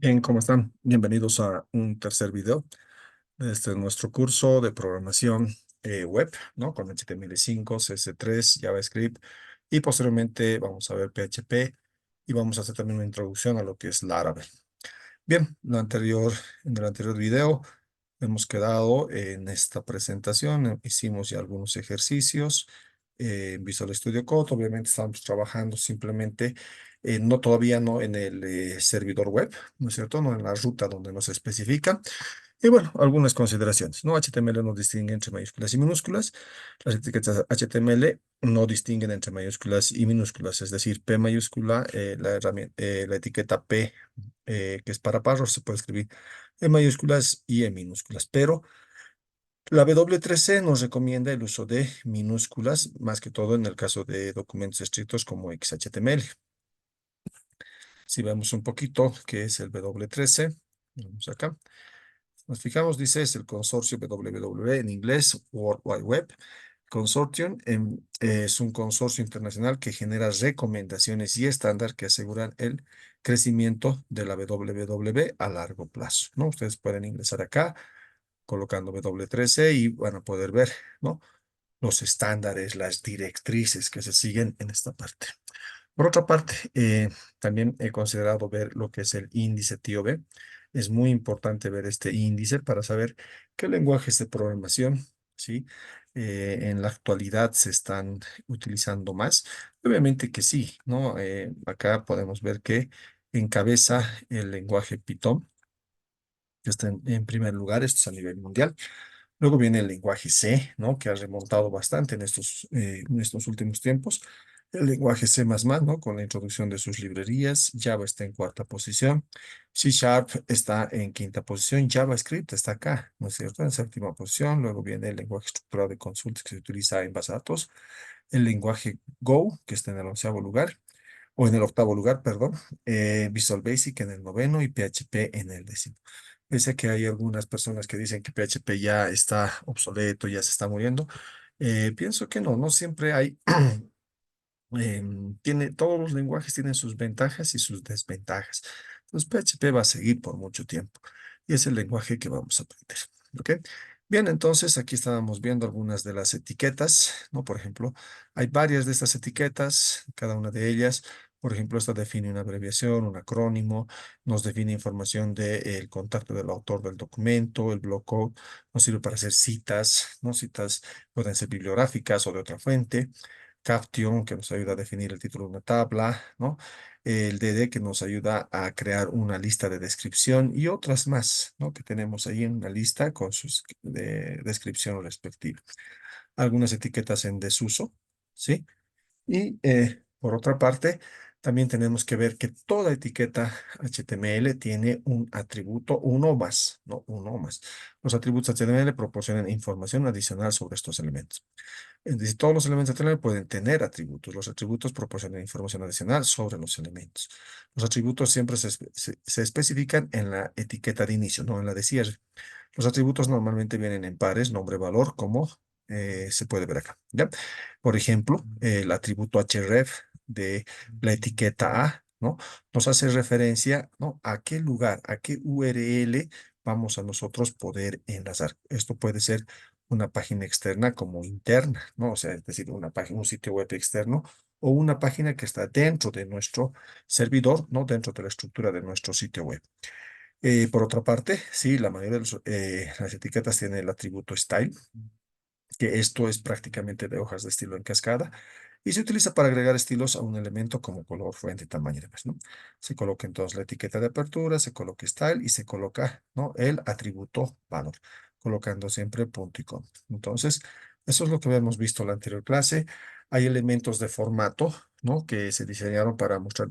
Bien, ¿cómo están? Bienvenidos a un tercer video de nuestro curso de programación web, ¿no? Con HTML5, CSS3, JavaScript y posteriormente vamos a ver PHP y vamos a hacer también una introducción a lo que es Laravel. Bien, en el anterior video hemos quedado en esta presentación, hicimos ya algunos ejercicios en Visual Studio Code. Obviamente estamos trabajando simplemente, no todavía no en el servidor web, ¿no es cierto? No en la ruta donde nos especifica. Y bueno, algunas consideraciones, ¿no? HTML no distingue entre mayúsculas y minúsculas. Las etiquetas HTML no distinguen entre mayúsculas y minúsculas, es decir, P mayúscula, la etiqueta P, que es para párrafos, se puede escribir en mayúsculas y en minúsculas, pero la W3C nos recomienda el uso de minúsculas, más que todo en el caso de documentos estrictos como XHTML. Si vemos un poquito qué es el W3C, vamos acá. Nos fijamos, dice, es el consorcio WWW en inglés, World Wide Web. Consortium es un consorcio internacional que genera recomendaciones y estándar que aseguran el crecimiento de la WWW a largo plazo, ¿no? Ustedes pueden ingresar acá colocando W3C y van a poder ver, ¿no? Los estándares, las directrices que se siguen en esta parte. Por otra parte, también he considerado ver lo que es el índice TIOB. Es muy importante ver este índice para saber qué lenguajes de programación, ¿sí? En la actualidad se están utilizando más. Obviamente que sí, ¿no? Acá podemos ver que encabeza el lenguaje Python, que está en primer lugar, esto es a nivel mundial. Luego viene el lenguaje C, ¿no? Que ha remontado bastante en estos últimos tiempos. El lenguaje C++, ¿no? Con la introducción de sus librerías. Java está en cuarta posición. C Sharp está en quinta posición. JavaScript está acá, ¿no es cierto? En séptima posición. Luego viene el lenguaje estructurado de consultas que se utiliza en base a datos. El lenguaje Go, que está en el onceavo lugar, o en el octavo lugar, perdón. Visual Basic en el noveno y PHP en el décimo. Pese a que hay algunas personas que dicen que PHP ya está obsoleto, ya se está muriendo, pienso que no, no siempre hay, todos los lenguajes tienen sus ventajas y sus desventajas. Entonces PHP va a seguir por mucho tiempo y es el lenguaje que vamos a aprender. ¿Ok? Bien, entonces aquí estábamos viendo algunas de las etiquetas, ¿no? Por ejemplo, hay varias de estas etiquetas, cada una de ellas. Por ejemplo, esta define una abreviación, un acrónimo, nos define información del contacto del autor del documento, el block code, nos sirve para hacer citas, ¿no? Citas pueden ser bibliográficas o de otra fuente. Caption, que nos ayuda a definir el título de una tabla, ¿no? El DD, que nos ayuda a crear una lista de descripción y otras más, ¿no? Que tenemos ahí en una lista con sus descripción respectiva. Algunas etiquetas en desuso, ¿sí? Y por otra parte, también tenemos que ver que toda etiqueta HTML tiene un atributo, uno o más, ¿no? Uno o más. Los atributos HTML proporcionan información adicional sobre estos elementos. Es decir, todos los elementos HTML pueden tener atributos. Los atributos proporcionan información adicional sobre los elementos. Los atributos siempre se especifican en la etiqueta de inicio, no en la de cierre. Los atributos normalmente vienen en pares, nombre, valor, como se puede ver acá. ¿Ya? Por ejemplo, el atributo href de la etiqueta A, ¿no? Nos hace referencia, ¿no? A qué lugar, a qué URL vamos a nosotros poder enlazar. Esto puede ser una página externa como interna, ¿no? O sea, es decir, una página, un sitio web externo o una página que está dentro de nuestro servidor, ¿no? Dentro de la estructura de nuestro sitio web. Por otra parte, sí, la mayoría de las etiquetas tienen el atributo style, que esto es prácticamente de hojas de estilo en cascada, y se utiliza para agregar estilos a un elemento como color, fuente, tamaño y demás, ¿no? Se coloca entonces la etiqueta de apertura, se coloca style y se coloca, ¿no? El atributo valor, colocando siempre punto y coma. Entonces, eso es lo que habíamos visto en la anterior clase. Hay elementos de formato, ¿no? Que se diseñaron para mostrar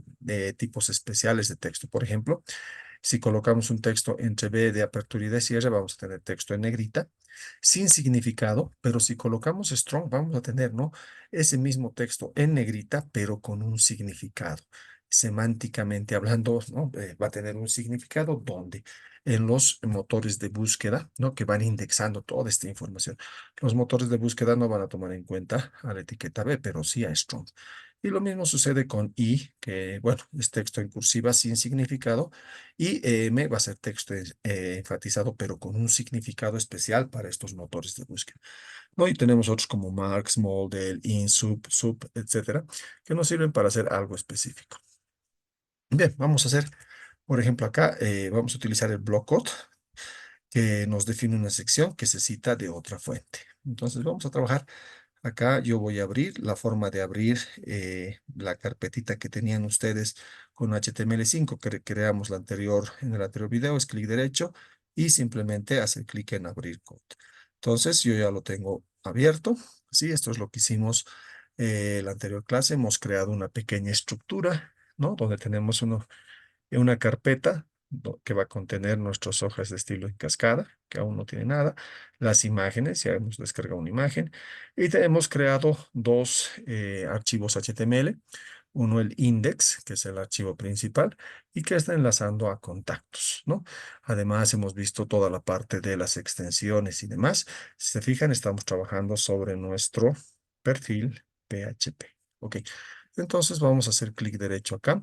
tipos especiales de texto. Por ejemplo, si colocamos un texto entre B de apertura y de cierre, vamos a tener texto en negrita, sin significado, pero si colocamos strong, vamos a tener, ¿no? Ese mismo texto en negrita, pero con un significado. Semánticamente hablando, ¿no? Va a tener un significado donde en los motores de búsqueda, ¿no? Que van indexando toda esta información. Los motores de búsqueda no van a tomar en cuenta a la etiqueta B, pero sí a strong. Y lo mismo sucede con I, que bueno, es texto en cursiva sin significado, y M va a ser texto enfatizado, pero con un significado especial para estos motores de búsqueda. ¿No? Y tenemos otros como Marx, Model, InSub, Sub, etcétera, que nos sirven para hacer algo específico. Bien, vamos a hacer, por ejemplo, acá vamos a utilizar el block quote que nos define una sección que se cita de otra fuente. Entonces vamos a trabajar. Acá yo voy a abrir la forma de abrir la carpetita que tenían ustedes con HTML5 que creamos en el anterior video, es clic derecho y simplemente hacer clic en abrir code. Entonces yo ya lo tengo abierto. Sí, esto es lo que hicimos en la anterior clase. Hemos creado una pequeña estructura, ¿no? Donde tenemos una carpeta que va a contener nuestras hojas de estilo en cascada, que aún no tiene nada, las imágenes, ya hemos descargado una imagen, y hemos creado dos archivos HTML, uno el index, que es el archivo principal, y que está enlazando a contactos, ¿no? Además, hemos visto toda la parte de las extensiones y demás. Si se fijan, estamos trabajando sobre nuestro perfil PHP. Ok, entonces vamos a hacer clic derecho acá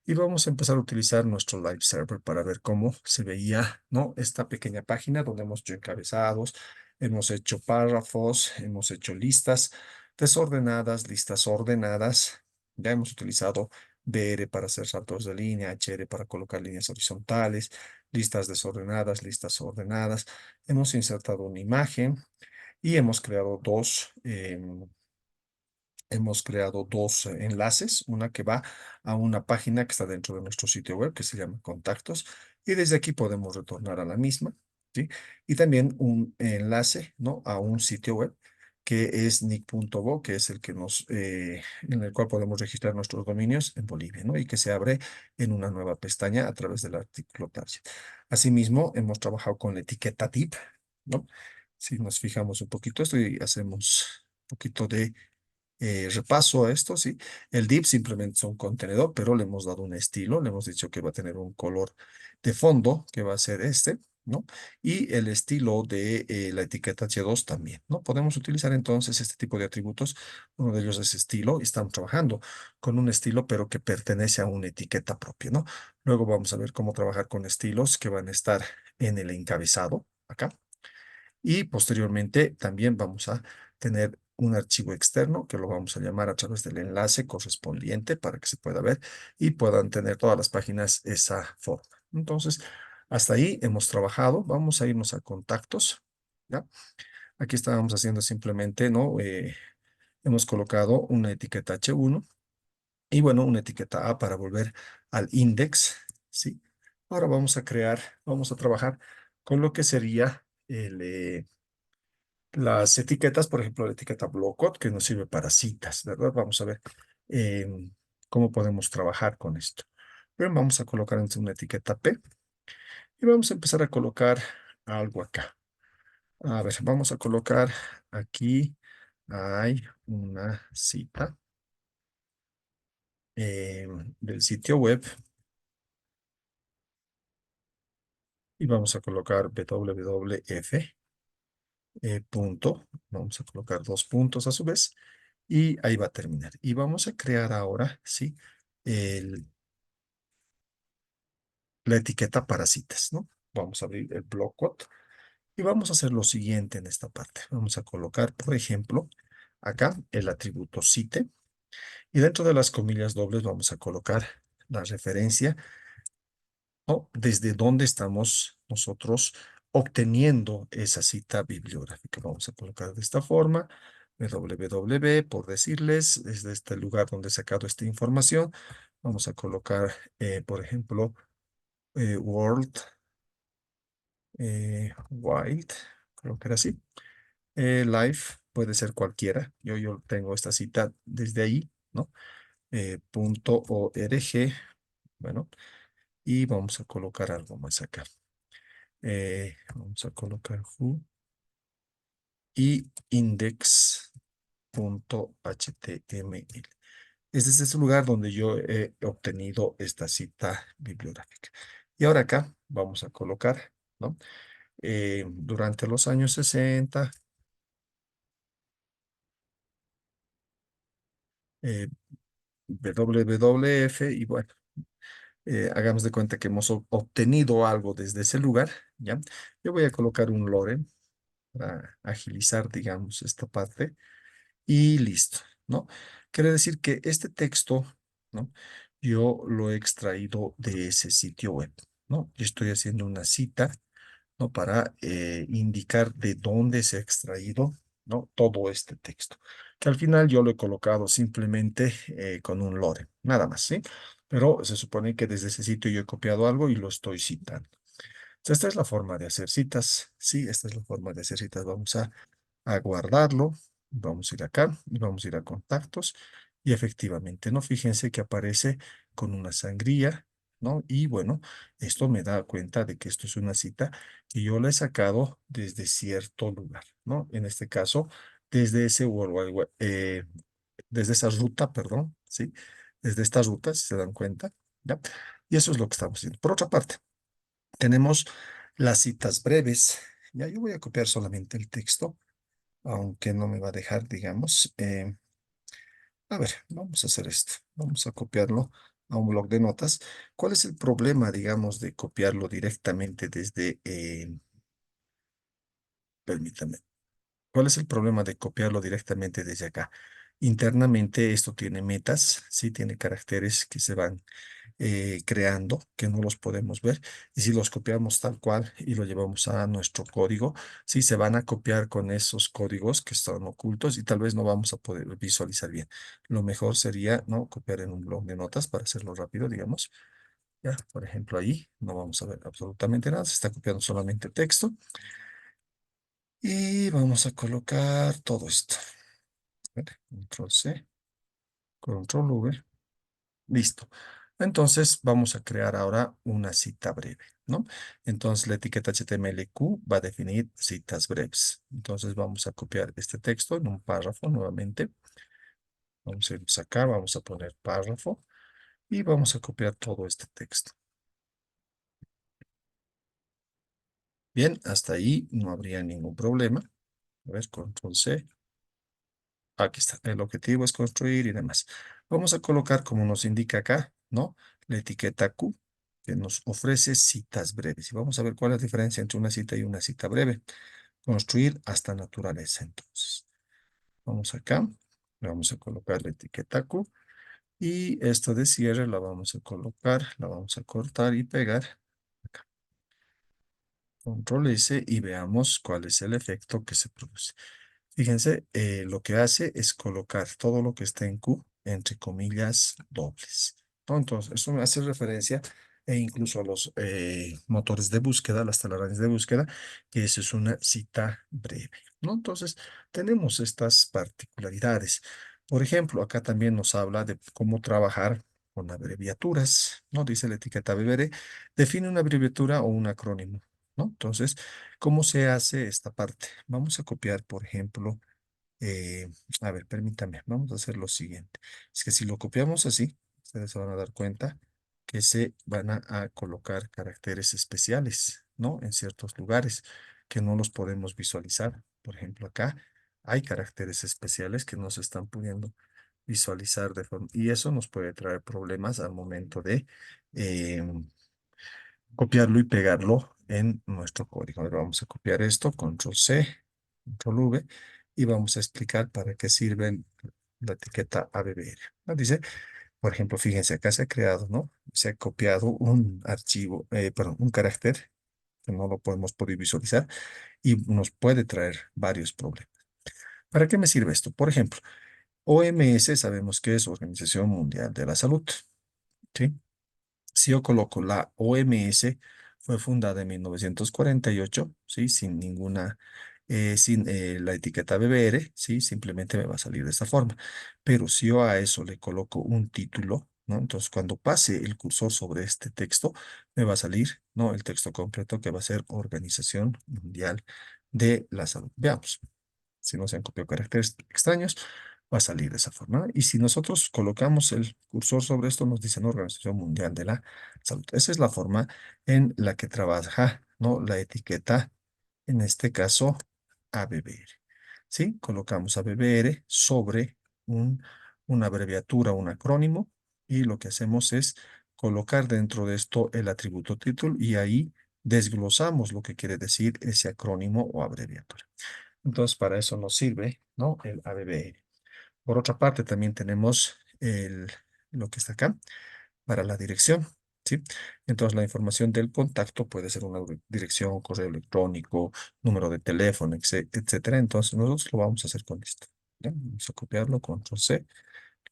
y vamos a empezar a utilizar nuestro live server para ver cómo se veía, ¿no? Esta pequeña página donde hemos hecho encabezados, hemos hecho párrafos, hemos hecho listas desordenadas, listas ordenadas. Ya hemos utilizado BR para hacer saltos de línea, HR para colocar líneas horizontales, listas desordenadas, listas ordenadas. Hemos insertado una imagen y hemos creado dos enlaces, una que va a una página que está dentro de nuestro sitio web que se llama Contactos y desde aquí podemos retornar a la misma, ¿sí? Y también un enlace, ¿no? A un sitio web que es nick.bo, que es en el cual podemos registrar nuestros dominios en Bolivia, ¿no? Y que se abre en una nueva pestaña a través del artículo target. Asimismo, hemos trabajado con la etiqueta tip, ¿no? Si nos fijamos un poquito esto y hacemos un poquito de repaso a esto, ¿sí? El div simplemente es un contenedor, pero le hemos dado un estilo, le hemos dicho que va a tener un color de fondo, que va a ser este, ¿no? Y el estilo de la etiqueta H2 también, ¿no? Podemos utilizar entonces este tipo de atributos. Uno de ellos es estilo, y estamos trabajando con un estilo, pero que pertenece a una etiqueta propia, ¿no? Luego vamos a ver cómo trabajar con estilos que van a estar en el encabezado, acá. Y posteriormente también vamos a tener un archivo externo que lo vamos a llamar a través del enlace correspondiente para que se pueda ver y puedan tener todas las páginas esa forma. Entonces, hasta ahí hemos trabajado. Vamos a irnos a contactos. ¿Ya? Aquí estábamos haciendo simplemente, ¿no? Hemos colocado una etiqueta H1 y bueno, una etiqueta A para volver al index. ¿Sí? Ahora vamos a trabajar con lo que sería las etiquetas, por ejemplo, la etiqueta Blockout, que nos sirve para citas, ¿verdad? Vamos a ver cómo podemos trabajar con esto. Pero vamos a colocar entonces una etiqueta P y vamos a empezar a colocar algo acá. A ver, vamos a colocar aquí, hay una cita del sitio web y vamos a colocar wwf punto, vamos a colocar dos puntos a su vez y ahí va a terminar. Y vamos a crear ahora, ¿sí? el- la etiqueta para citas, ¿no? Vamos a abrir el block quote y vamos a hacer lo siguiente en esta parte. Vamos a colocar, por ejemplo, acá el atributo cite y dentro de las comillas dobles vamos a colocar la referencia, ¿no? Desde dónde estamos nosotros obteniendo esa cita bibliográfica. Vamos a colocar de esta forma, www, por decirles, desde este lugar donde he sacado esta información. Vamos a colocar, por ejemplo, World Wide, creo que era así. Live puede ser cualquiera. Yo tengo esta cita desde ahí, ¿no? Punto .org, bueno, y vamos a colocar algo más acá. Vamos a colocar who y index.html. Es desde ese lugar donde yo he obtenido esta cita bibliográfica. Y ahora acá vamos a colocar, ¿no? Durante los años 60, WWF y bueno, hagamos de cuenta que hemos obtenido algo desde ese lugar, ¿ya? Yo voy a colocar un lorem para agilizar, digamos, esta parte y listo, ¿no? Quiere decir que este texto, ¿no? Yo lo he extraído de ese sitio web, ¿no? Yo estoy haciendo una cita, ¿no? Para indicar de dónde se ha extraído, ¿no? Todo este texto, que al final yo lo he colocado simplemente con un lorem, nada más, ¿sí? Pero se supone que desde ese sitio yo he copiado algo y lo estoy citando. Entonces, esta es la forma de hacer citas, sí, esta es la forma de hacer citas. Vamos a guardarlo. Vamos a ir acá y vamos a ir a contactos. Y efectivamente, ¿no? Fíjense que aparece con una sangría, ¿no? Y bueno, esto me da cuenta de que esto es una cita que yo la he sacado desde cierto lugar, ¿no? En este caso, desde ese desde esa ruta, perdón, ¿sí? Desde esta ruta, si se dan cuenta, ¿ya? Y eso es lo que estamos haciendo. Por otra parte, tenemos las citas breves. Ya, yo voy a copiar solamente el texto aunque no me va a dejar, digamos. A ver, vamos a hacer esto. Vamos a copiarlo a un bloc de notas. ¿Cuál es el problema, digamos, de copiarlo directamente desde, permítame, ¿cuál es el problema de copiarlo directamente desde acá? Internamente esto tiene metas, sí, tiene caracteres que se van creando, que no los podemos ver. Y si los copiamos tal cual y lo llevamos a nuestro código, sí, se van a copiar con esos códigos que están ocultos y tal vez no vamos a poder visualizar bien. Lo mejor sería, ¿no? Copiar en un bloc de notas para hacerlo rápido, digamos. Ya, por ejemplo, ahí no vamos a ver absolutamente nada, se está copiando solamente texto. Y vamos a colocar todo esto. A ver, control C, control V. Listo. Entonces vamos a crear ahora una cita breve, ¿no? Entonces la etiqueta HTMLQ va a definir citas breves. Entonces vamos a copiar este texto en un párrafo nuevamente. Vamos a irnos acá, vamos a poner párrafo y vamos a copiar todo este texto. Bien, hasta ahí no habría ningún problema. A ver, control C. Aquí está. El objetivo es construir y demás. Vamos a colocar, como nos indica acá, ¿no? La etiqueta Q, que nos ofrece citas breves. Y vamos a ver cuál es la diferencia entre una cita y una cita breve. Construir hasta naturaleza, entonces. Vamos acá. Le vamos a colocar la etiqueta Q. Y esto de cierre la vamos a colocar, la vamos a cortar y pegar. Acá. Control S y veamos cuál es el efecto que se produce. Fíjense, lo que hace es colocar todo lo que está en Q entre comillas dobles, ¿no? Entonces, eso me hace referencia e incluso a los motores de búsqueda, las telarañas de búsqueda, que eso es una cita breve, ¿no? Entonces, tenemos estas particularidades. Por ejemplo, acá también nos habla de cómo trabajar con abreviaturas, ¿no? Dice la etiqueta BBR, define una abreviatura o un acrónimo, ¿no? Entonces, ¿cómo se hace esta parte? Vamos a copiar, por ejemplo, eh, a ver, permítame, vamos a hacer lo siguiente. Es que si lo copiamos así, ustedes se van a dar cuenta que se van a colocar caracteres especiales, ¿no? En ciertos lugares que no los podemos visualizar. Por ejemplo, acá hay caracteres especiales que no se están pudiendo visualizar de forma, y eso nos puede traer problemas al momento de copiarlo y pegarlo en nuestro código. Ahora vamos a copiar esto, control C, control V, y vamos a explicar para qué sirve la etiqueta ABBR. Dice, por ejemplo, fíjense, acá se ha creado, ¿no? Se ha copiado un archivo, perdón, un carácter que no lo podemos poder visualizar y nos puede traer varios problemas. ¿Para qué me sirve esto? Por ejemplo, OMS sabemos que es Organización Mundial de la Salud, ¿sí? Si yo coloco la OMS, fue fundada en 1948, ¿sí? Sin ninguna, sin la etiqueta BBR, ¿sí? Simplemente me va a salir de esta forma. Pero si yo a eso le coloco un título, ¿no? Entonces, cuando pase el cursor sobre este texto, me va a salir, ¿no? El texto completo que va a ser Organización Mundial de la Salud. Veamos. Si no se han copiado caracteres extraños, va a salir de esa forma. Y si nosotros colocamos el cursor sobre esto, nos dice, ¿no? Organización Mundial de la Salud. Esa es la forma en la que trabaja, ¿no? La etiqueta, en este caso, ABBR. ¿Sí? Colocamos ABBR sobre una abreviatura, un acrónimo, y lo que hacemos es colocar dentro de esto el atributo título y ahí desglosamos lo que quiere decir ese acrónimo o abreviatura. Entonces, para eso nos sirve, ¿no? El ABBR. Por otra parte, también tenemos lo que está acá para la dirección, ¿sí? Entonces, la información del contacto puede ser una dirección, correo electrónico, número de teléfono, etcétera. Entonces, nosotros lo vamos a hacer con esto. ¿Ya? Vamos a copiarlo, control C.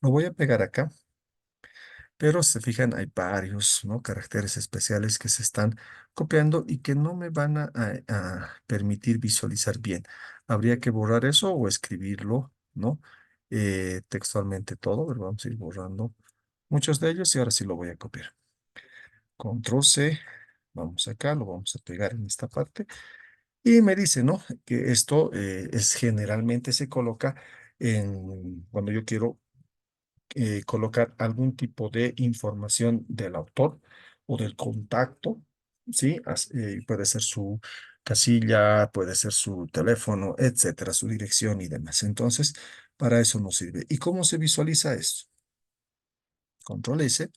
Lo voy a pegar acá, pero se fijan, hay varios, ¿no? Caracteres especiales que se están copiando y que no me van a permitir visualizar bien. Habría que borrar eso o escribirlo, ¿no? Textualmente todo, pero vamos a ir borrando muchos de ellos y ahora sí lo voy a copiar. Control C, vamos acá, lo vamos a pegar en esta parte y me dice, ¿no? Que esto es generalmente se coloca cuando yo quiero colocar algún tipo de información del autor o del contacto, ¿sí? Puede ser su casilla, puede ser su teléfono, etcétera, su dirección y demás. Entonces, para eso nos sirve. ¿Y cómo se visualiza esto? Control S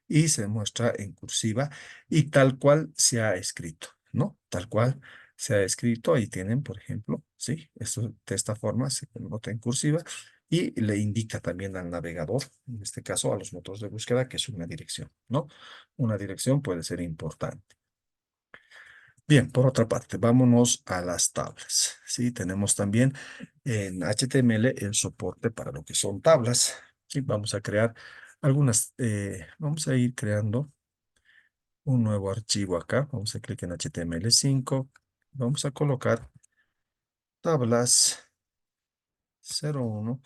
y se muestra en cursiva y tal cual se ha escrito, ¿no? Tal cual se ha escrito. Ahí tienen, por ejemplo, ¿sí? Esto de esta forma se nota en cursiva y le indica también al navegador, en este caso a los motores de búsqueda, que es una dirección, ¿no? Una dirección puede ser importante. Bien, por otra parte, vámonos a las tablas. Sí, tenemos también en HTML el soporte para lo que son tablas. Sí, vamos a crear algunas, vamos a ir creando un nuevo archivo acá. Vamos a clic en HTML5. Vamos a colocar tablas 01.html.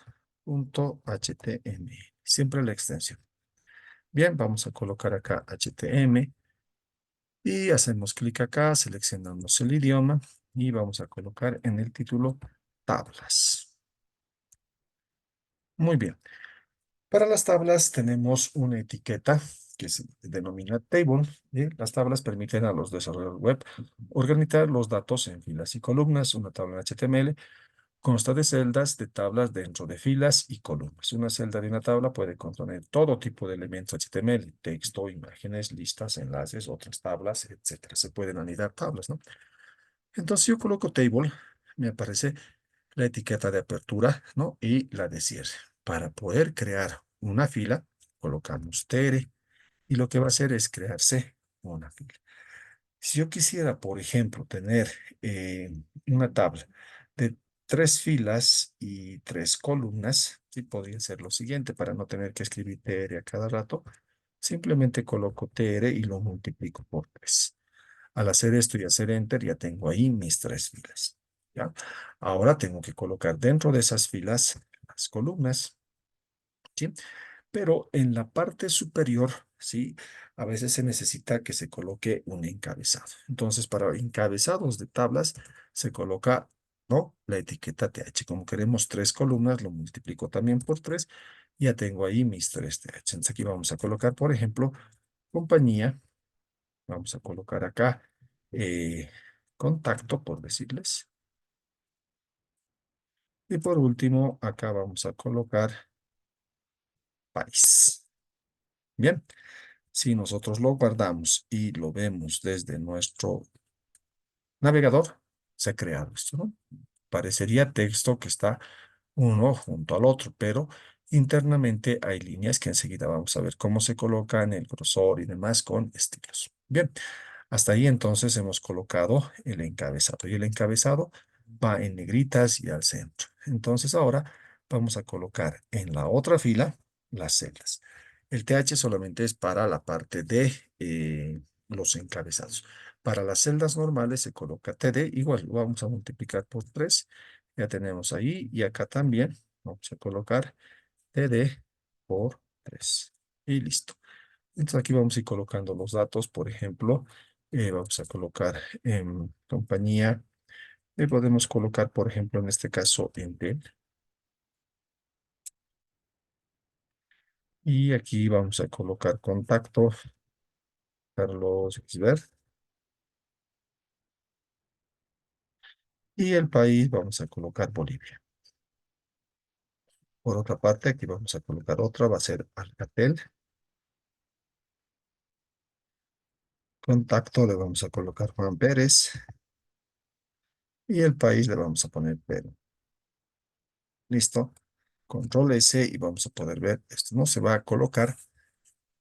Siempre la extensión. Bien, vamos a colocar acá HTML y hacemos clic acá, seleccionamos el idioma y vamos a colocar en el título tablas. Muy bien. Para las tablas tenemos una etiqueta que se denomina table. ¿Sí? Las tablas permiten a los desarrolladores web organizar los datos en filas y columnas. Una tabla en HTML consta de celdas de tablas dentro de filas y columnas. Una celda de una tabla puede contener todo tipo de elementos HTML, texto, imágenes, listas, enlaces, otras tablas, etcétera. Se pueden anidar tablas, ¿no? Entonces yo coloco table, me aparece la etiqueta de apertura, ¿no? Y la de cierre. Para poder crear una fila, colocamos TR y lo que va a hacer es crearse una fila. Si yo quisiera, por ejemplo, tener una tabla de 3 filas y 3 columnas, sí podría ser lo siguiente para no tener que escribir TR a cada rato. Simplemente coloco TR y lo multiplico por 3. Al hacer esto y hacer Enter, ya tengo ahí mis 3 filas. ¿Ya? Ahora tengo que colocar dentro de esas filas las columnas, ¿sí? Pero en la parte superior, ¿sí? A veces se necesita que se coloque un encabezado. Entonces, para encabezados de tablas, se coloca, ¿no? La etiqueta TH. Como queremos 3 columnas, lo multiplico también por 3. Ya tengo ahí mis 3 TH. Entonces, aquí vamos a colocar, por ejemplo, compañía. Vamos a colocar acá contacto, por decirles. Y por último, acá vamos a colocar país. Bien, si nosotros lo guardamos y lo vemos desde nuestro navegador, se ha creado esto, ¿no? Parecería texto que está uno junto al otro, pero internamente hay líneas que enseguida vamos a ver cómo se colocan, el grosor y demás con estilos. Bien, hasta ahí entonces hemos colocado el encabezado y el encabezado va en negritas y al centro. Entonces ahora vamos a colocar en la otra fila las celdas. El TH solamente es para la parte de los encabezados. Para las celdas normales se coloca TD, igual lo vamos a multiplicar por 3. Ya tenemos ahí y acá también vamos a colocar TD por 3. Y listo. Entonces aquí vamos a ir colocando los datos, por ejemplo, vamos a colocar en compañía, podemos colocar, por ejemplo, en este caso, Entel. Y aquí vamos a colocar contacto, Carlos Xver. Y el país vamos a colocar Bolivia. Por otra parte, aquí vamos a colocar otra, va a ser Alcatel. Contacto le vamos a colocar Juan Pérez y el país le vamos a poner Perú. Listo. Control S y vamos a poder ver, esto no se va a colocar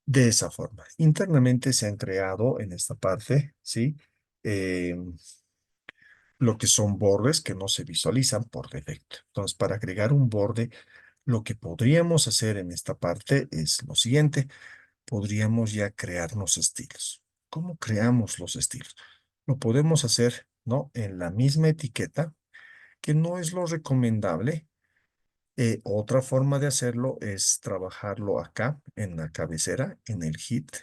de esa forma. Internamente se han creado en esta parte, ¿sí? Eh, lo que son bordes que no se visualizan por defecto. Entonces, para agregar un borde, lo que podríamos hacer en esta parte es lo siguiente. Podríamos ya crearnos estilos. ¿Cómo creamos los estilos? Lo podemos hacer, ¿no? En la misma etiqueta, que no es lo recomendable. Otra forma de hacerlo es trabajarlo acá en la cabecera, en el hit.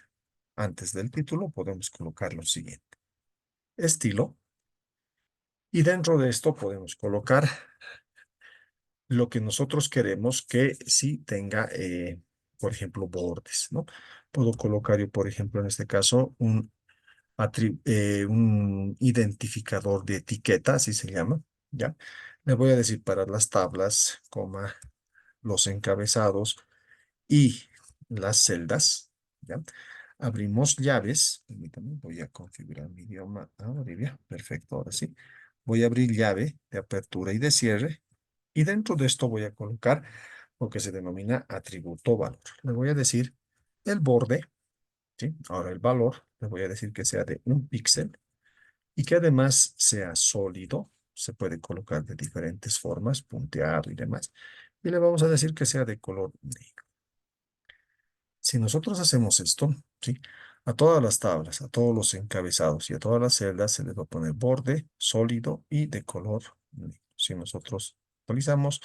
Antes del título podemos colocar lo siguiente. Estilo. Y dentro de esto podemos colocar lo que nosotros queremos que sí tenga, por ejemplo, bordes, ¿no? Puedo colocar yo, por ejemplo, en este caso, un identificador de etiqueta, así se llama, ¿ya? Le voy a decir para las tablas, coma, los encabezados y las celdas, ¿ya? Abrimos llaves, permítame, voy a configurar mi idioma a Bolivia, perfecto, ahora sí. Voy a abrir llave de apertura y de cierre, y dentro de esto voy a colocar lo que se denomina atributo valor. Le voy a decir el borde, ¿sí? Ahora el valor, le voy a decir que sea de 1 píxel y que además sea sólido. Se puede colocar de diferentes formas, punteado y demás. Y le vamos a decir que sea de color negro. Si nosotros hacemos esto, ¿sí? A todas las tablas, a todos los encabezados y a todas las celdas se les va a poner borde sólido y de color negro. Si nosotros actualizamos,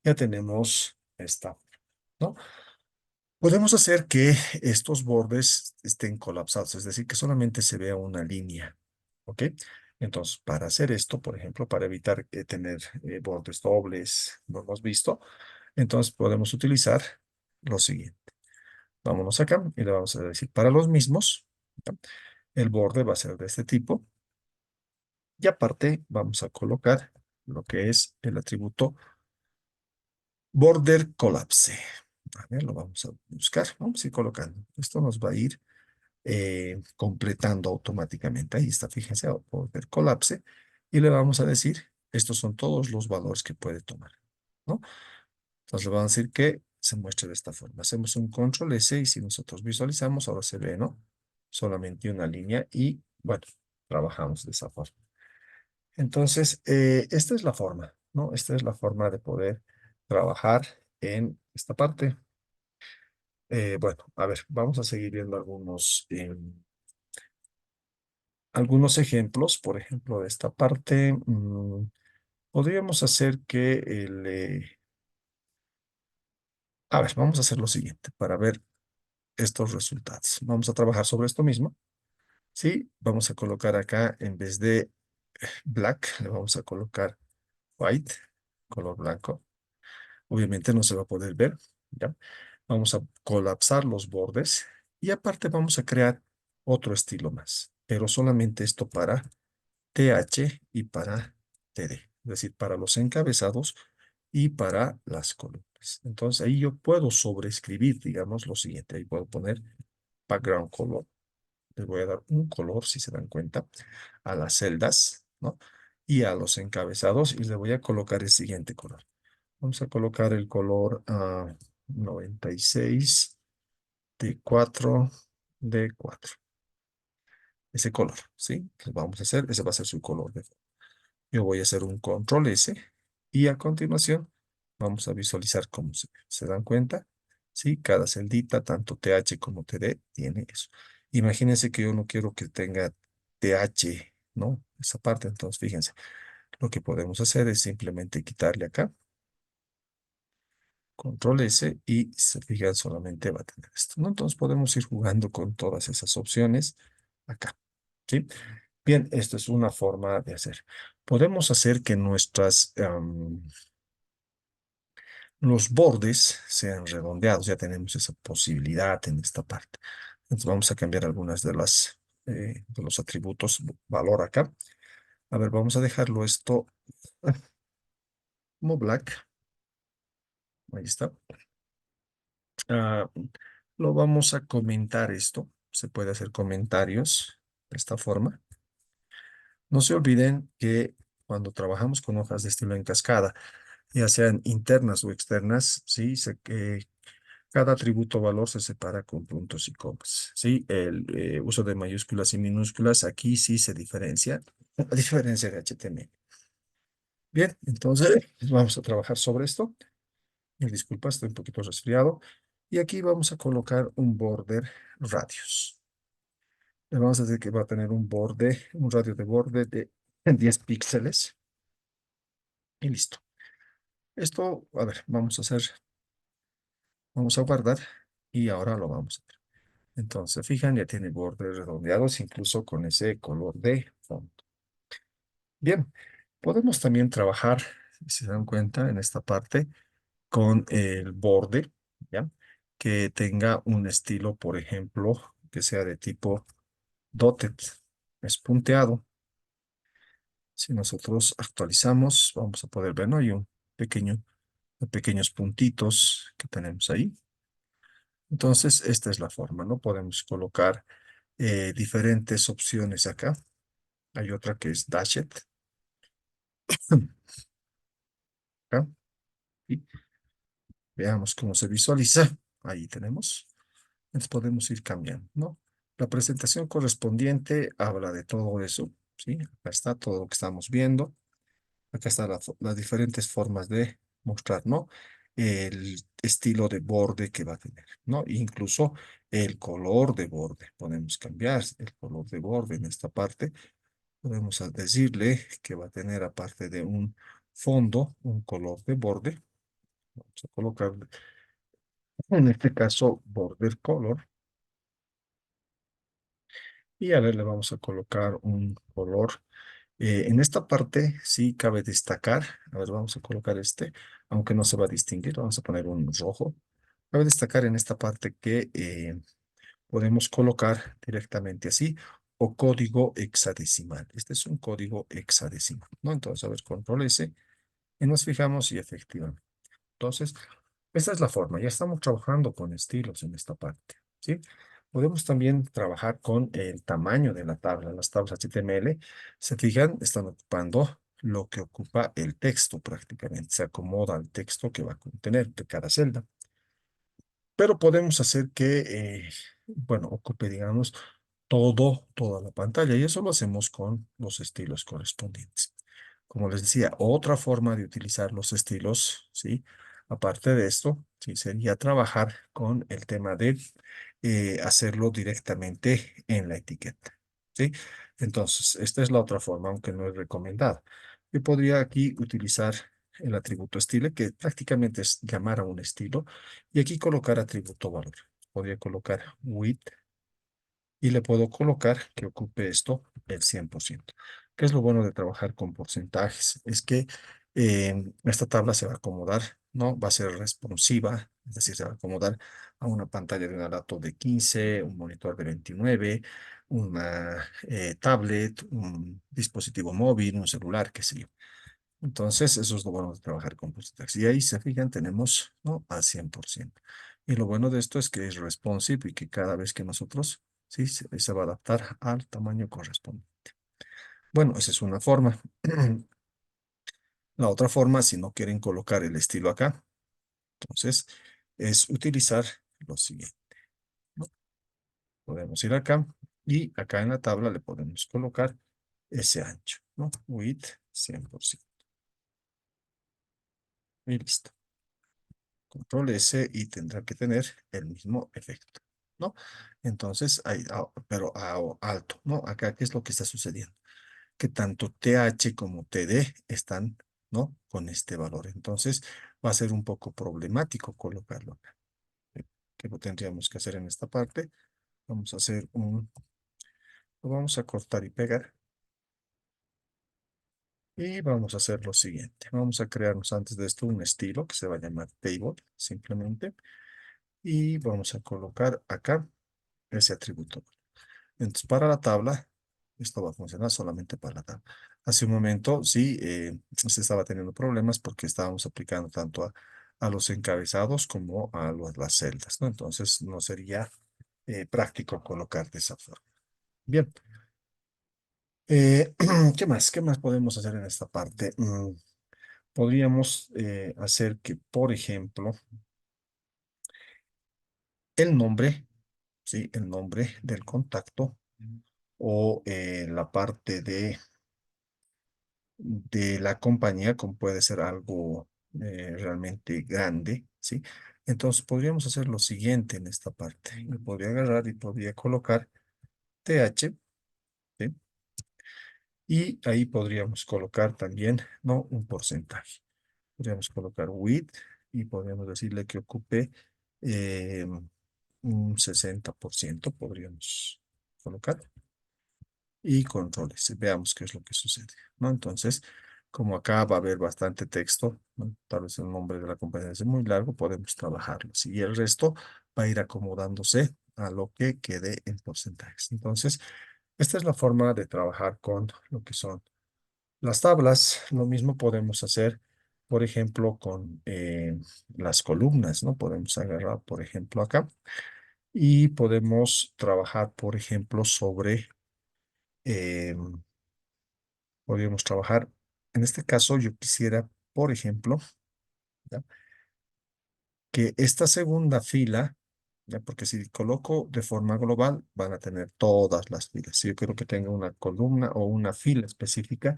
ya tenemos esta, ¿no? Podemos hacer que estos bordes estén colapsados, es decir, que solamente se vea una línea, ¿ok? Entonces, para hacer esto, por ejemplo, para evitar tener bordes dobles, ¿lo hemos visto? Entonces, podemos utilizar lo siguiente. Vámonos acá y le vamos a decir para los mismos, ¿ya? El borde va a ser de este tipo y aparte vamos a colocar lo que es el atributo border collapse. A ver, lo vamos a buscar, vamos a ir colocando. Esto nos va a ir completando automáticamente. Ahí está, fíjense, border collapse y le vamos a decir, estos son todos los valores que puede tomar, ¿no? Entonces le vamos a decir que se muestre de esta forma. Hacemos un control S y si nosotros visualizamos, ahora se ve, ¿no? Solamente una línea y, bueno, trabajamos de esa forma. Entonces, esta es la forma, ¿no? Esta es la forma de poder trabajar en esta parte. Bueno, a ver, vamos a seguir viendo algunos ejemplos. Por ejemplo, de esta parte, podríamos hacer que a ver, vamos a hacer lo siguiente para ver estos resultados. Vamos a trabajar sobre esto mismo. Sí, vamos a colocar acá, en vez de black, le vamos a colocar white, color blanco. Obviamente no se va a poder ver, ¿ya? Vamos a colapsar los bordes y aparte vamos a crear otro estilo más, pero solamente esto para TH y para TD, es decir, para los encabezados y para las columnas. Entonces ahí yo puedo sobreescribir, digamos, lo siguiente. Ahí puedo poner background color. Les voy a dar un color, si se dan cuenta, a las celdas, ¿no? Y a los encabezados y le voy a colocar el siguiente color. Vamos a colocar el color 96 D4 ese color, ¿sí? Que vamos a hacer, ese va a ser su color de fondo. Yo voy a hacer un control S y a continuación vamos a visualizar cómo se ve. ¿Se dan cuenta? Sí, cada celdita, tanto TH como TD, tiene eso. Imagínense que yo no quiero que tenga TH, ¿no? Esa parte, entonces fíjense, lo que podemos hacer es simplemente quitarle acá, control S y se fijan solamente va a tener esto, ¿no? Entonces podemos ir jugando con todas esas opciones acá, ¿sí? Bien, esto es una forma de hacer. Podemos hacer que los bordes sean redondeados. Ya tenemos esa posibilidad en esta parte. Entonces vamos a cambiar algunas de los atributos valor acá. A ver, vamos a dejarlo esto como black. Ahí está. Ah, lo vamos a comentar esto. Se puede hacer comentarios de esta forma. No se olviden que cuando trabajamos con hojas de estilo en cascada, ya sean internas o externas, ¿sí? Cada atributo o valor se separa con puntos y comas, ¿sí? El uso de mayúsculas y minúsculas aquí sí se diferencia, a diferencia de HTML. Bien, entonces vamos a trabajar sobre esto. Disculpa, estoy un poquito resfriado. Y aquí vamos a colocar un border radius. Le vamos a decir que va a tener un radio de borde de 10 píxeles. Y listo. Esto, a ver, vamos a guardar y ahora lo vamos a ver. Entonces, fijan, ya tiene bordes redondeados, incluso con ese color de fondo. Bien, podemos también trabajar, si se dan cuenta, en esta parte con el borde, ¿ya? Que tenga un estilo, por ejemplo, que sea de tipo dotted, es punteado. Si nosotros actualizamos, vamos a poder ver, ¿no? Hay pequeño, pequeños puntitos que tenemos ahí. Entonces, esta es la forma, ¿no? Podemos colocar diferentes opciones acá. Hay otra que es Dashed, acá. Y veamos cómo se visualiza. Ahí tenemos. Entonces podemos ir cambiando, ¿no? La presentación correspondiente habla de todo eso, ¿sí? Acá está todo lo que estamos viendo. Acá están las diferentes formas de mostrar, ¿no? El estilo de borde que va a tener, ¿no? Incluso el color de borde. Podemos cambiar el color de borde en esta parte. Podemos decirle que va a tener, aparte de un fondo, un color de borde. Vamos a colocar, en este caso, border color. Y a ver, le vamos a colocar un color. En esta parte sí cabe destacar, a ver, vamos a colocar este, aunque no se va a distinguir, vamos a poner un rojo. Cabe destacar en esta parte que podemos colocar directamente así o código hexadecimal. Este es un código hexadecimal, ¿no? Entonces, a ver, control S y nos fijamos y efectivamente. Entonces, esta es la forma. Ya estamos trabajando con estilos en esta parte, ¿sí? Podemos también trabajar con el tamaño de la tabla. Las tablas HTML, se fijan, están ocupando lo que ocupa el texto prácticamente. Se acomoda al texto que va a contener de cada celda. Pero podemos hacer que, bueno, ocupe, digamos, toda la pantalla. Y eso lo hacemos con los estilos correspondientes. Como les decía, otra forma de utilizar los estilos, ¿sí? Aparte de esto, sí, sería trabajar con el tema de hacerlo directamente en la etiqueta, ¿sí? Entonces, esta es la otra forma, aunque no es recomendada. Yo podría aquí utilizar el atributo estilo, que prácticamente es llamar a un estilo, y aquí colocar atributo valor. Podría colocar width y le puedo colocar que ocupe esto el 100%. ¿Qué es lo bueno de trabajar con porcentajes? Es que esta tabla se va a acomodar, ¿no? Va a ser responsiva, es decir, se va a acomodar a una pantalla de una laptop de 15, un monitor de 29, una tablet, un dispositivo móvil, un celular, qué sé yo. Entonces, eso es lo bueno de trabajar con porcentajes. Y ahí se fijan, tenemos, ¿no? Al 100%. Y lo bueno de esto es que es responsive y que cada vez que nosotros, sí, se va a adaptar al tamaño correspondiente. Bueno, esa es una forma. La otra forma, si no quieren colocar el estilo acá, entonces, es utilizar lo siguiente, ¿no? Podemos ir acá y acá en la tabla le podemos colocar ese ancho, ¿no? Width 100%. Y listo. Control S y tendrá que tener el mismo efecto, ¿no? Entonces, ahí, pero alto, ¿no? Acá, ¿qué es lo que está sucediendo? Que tanto TH como TD están, ¿no? Con este valor. Entonces, va a ser un poco problemático colocarlo acá. ¿Qué lo tendríamos que hacer en esta parte? Vamos a hacer lo vamos a cortar y pegar. Y vamos a hacer lo siguiente. Vamos a crearnos antes de esto un estilo que se va a llamar table, simplemente. Y vamos a colocar acá ese atributo. Entonces, para la tabla, esto va a funcionar solamente para la tabla. Hace un momento, sí, se estaba teniendo problemas porque estábamos aplicando tanto a a los encabezados como a las celdas, ¿no? Entonces no sería práctico colocar de esa forma. Bien, ¿qué más? ¿Qué más podemos hacer en esta parte? Podríamos hacer que, por ejemplo, el nombre, ¿sí? El nombre del contacto o la parte de la compañía, como puede ser algo realmente grande, ¿sí? Entonces podríamos hacer lo siguiente en esta parte. Me podría agarrar y podría colocar TH, ¿sí? Y ahí podríamos colocar también, ¿no? Un porcentaje. Podríamos colocar width y podríamos decirle que ocupe eh, un 60%, podríamos colocar. Y controles. Veamos qué es lo que sucede, ¿no? Entonces, como acá va a haber bastante texto, ¿no? Tal vez el nombre de la compañía es muy largo, podemos trabajarlo. Y el resto va a ir acomodándose a lo que quede en porcentajes. Entonces, esta es la forma de trabajar con lo que son las tablas. Lo mismo podemos hacer, por ejemplo, con las columnas, ¿no? Podemos agarrar, por ejemplo, acá y podemos trabajar, por ejemplo, sobre em, podríamos trabajar. En este caso, yo quisiera, por ejemplo, ¿ya? Que esta segunda fila, ya porque si coloco de forma global, van a tener todas las filas. Si yo quiero que tenga una columna o una fila específica,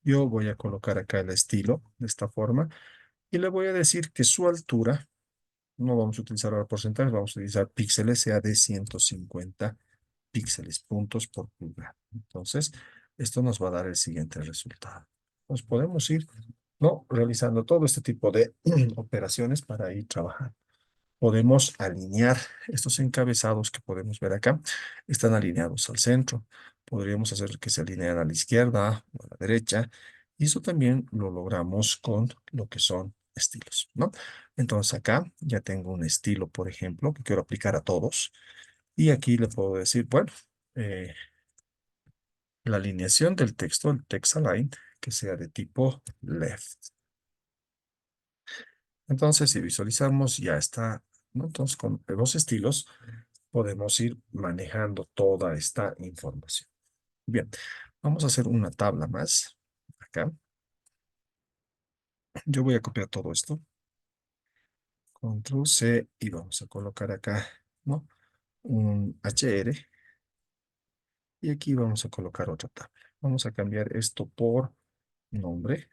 yo voy a colocar acá el estilo de esta forma y le voy a decir que su altura, no vamos a utilizar ahora porcentajes, vamos a utilizar píxeles, sea de 150 píxeles, puntos por pulgada. Entonces, esto nos va a dar el siguiente resultado. Nos podemos ir, ¿no? Realizando todo este tipo de operaciones para ir trabajando. Podemos alinear estos encabezados que podemos ver acá, están alineados al centro. Podríamos hacer que se alineen a la izquierda o a la derecha, y eso también lo logramos con lo que son estilos, ¿no? Entonces acá ya tengo un estilo, por ejemplo, que quiero aplicar a todos, y aquí le puedo decir, bueno, eh, la alineación del texto, el text align, que sea de tipo left. Entonces, si visualizamos, ya está, ¿no? Entonces, con los estilos podemos ir manejando toda esta información. Bien, vamos a hacer una tabla más. Acá, yo voy a copiar todo esto. Control C y vamos a colocar acá, ¿no? Un HR y aquí vamos a colocar otra tabla. Vamos a cambiar esto por nombre.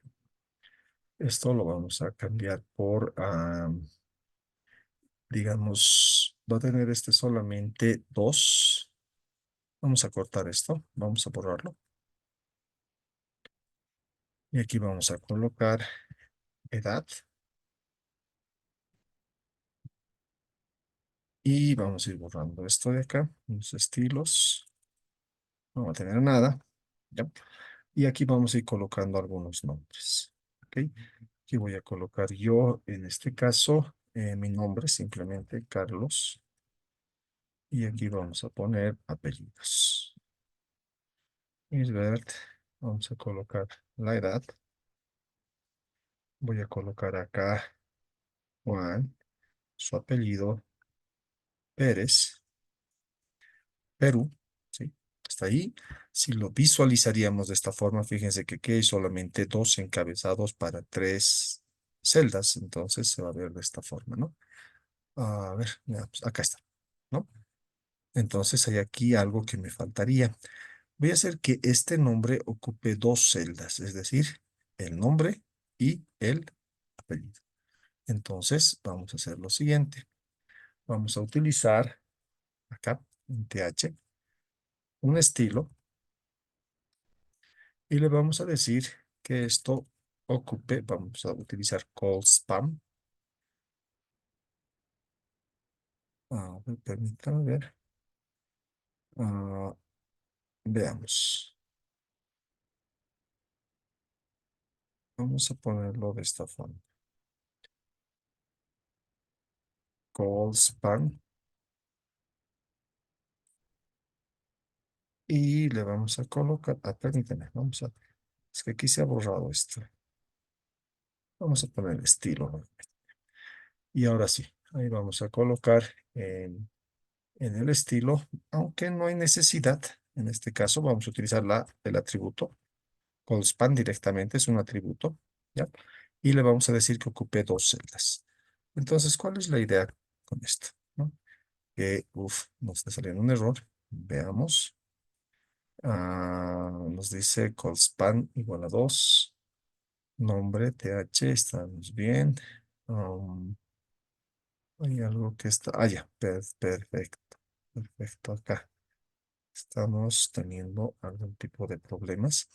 Esto lo vamos a cambiar por, digamos, va a tener este solamente dos. Vamos a cortar esto, vamos a borrarlo. Y aquí vamos a colocar edad. Y vamos a ir borrando esto de acá, los estilos. No va a tener nada. ¿Ya? Y aquí vamos a ir colocando algunos nombres. ¿Ok? Aquí voy a colocar yo, en este caso, mi nombre, simplemente Carlos. Y aquí vamos a poner apellidos. Isbert. Vamos a colocar la edad. Voy a colocar acá Juan, su apellido, Pérez, Perú, ¿sí? Hasta ahí. Si lo visualizaríamos de esta forma, fíjense que aquí hay solamente dos encabezados para tres celdas, entonces se va a ver de esta forma, ¿no? A ver, ya, pues acá está, ¿no? Entonces hay aquí algo que me faltaría. Voy a hacer que este nombre ocupe dos celdas, es decir, el nombre y el apellido. Entonces vamos a hacer lo siguiente. Vamos a utilizar acá en TH un estilo y le vamos a decir que esto ocupe, vamos a utilizar call spam. Permítame ver. Ah, veamos. Vamos a ponerlo de esta forma. Call spam. Y le vamos a colocar, permítame, vamos a, es que aquí se ha borrado esto. Vamos a poner estilo, ¿no? Y ahora sí, ahí vamos a colocar en el estilo, aunque no hay necesidad. En este caso vamos a utilizar el atributo. Colspan directamente es un atributo, ¿ya? Y le vamos a decir que ocupe dos celdas. Entonces, ¿cuál es la idea con esto? ¿No? Que, nos está saliendo un error. Veamos. Nos dice colspan igual a 2. Nombre, th, estamos bien. Um, Hay algo que está... ya, perfecto. Perfecto, acá. Estamos teniendo algún tipo de problemas.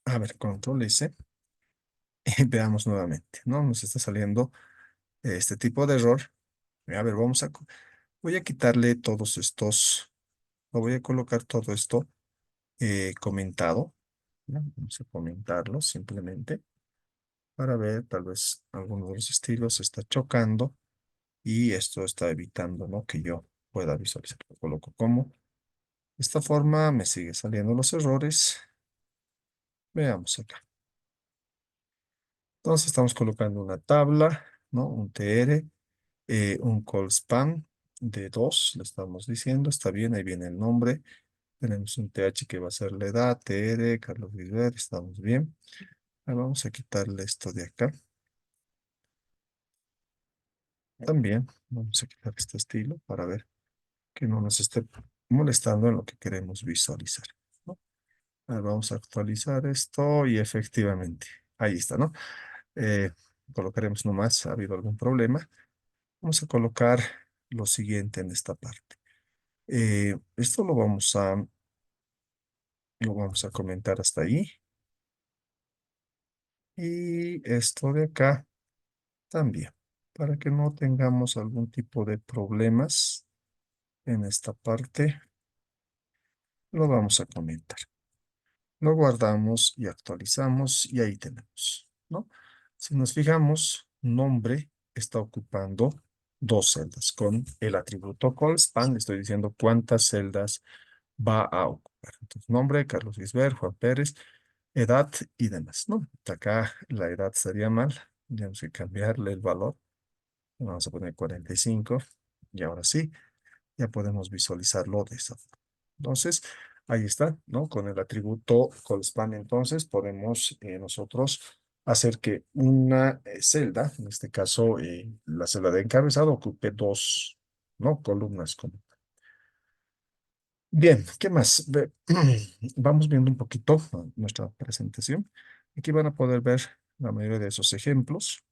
A ver, control S. Y veamos nuevamente, ¿no? Nos está saliendo este tipo de error. A ver, voy a quitarle todos estos, lo voy a colocar todo esto comentado, ¿no? Vamos a comentarlo simplemente para ver, tal vez alguno de los estilos está chocando y esto está evitando, ¿no? Que yo pueda visualizar. Lo coloco como. De esta forma me sigue saliendo los errores. Veamos acá. Entonces estamos colocando una tabla, ¿no? Un TR, un call spam de 2, le estamos diciendo, está bien, ahí viene el nombre. Tenemos un TH que va a ser la edad, TR, Carlos Viver, estamos bien. Vamos a quitarle esto de acá. También vamos a quitar este estilo para ver que no nos esté molestando en lo que queremos visualizar, ¿no? Vamos a actualizar esto y efectivamente, ahí está, ¿no? Eh, Colocaremos nomás, ha habido algún problema. Vamos a colocar lo siguiente en esta parte. Esto lo vamos a comentar hasta ahí. Y esto de acá también, para que no tengamos algún tipo de problemas en esta parte, lo vamos a comentar. Lo guardamos y actualizamos y ahí tenemos, ¿no? Si nos fijamos, nombre está ocupando dos celdas. Con el atributo callspan le estoy diciendo cuántas celdas va a ocupar. Entonces, nombre, Carlos Gisbert, Juan Pérez, edad y demás, ¿no? Acá la edad estaría mal. Tenemos que cambiarle el valor. Vamos a poner 45. Y ahora sí, ya podemos visualizarlo de esa forma. Entonces, ahí está, ¿no? Con el atributo callspan, entonces, podemos nosotros hacer que una celda, en este caso, la celda de encabezado, ocupe dos, ¿no? Columnas. Bien, ¿qué más? Vamos viendo un poquito nuestra presentación. Aquí van a poder ver la mayoría de esos ejemplos,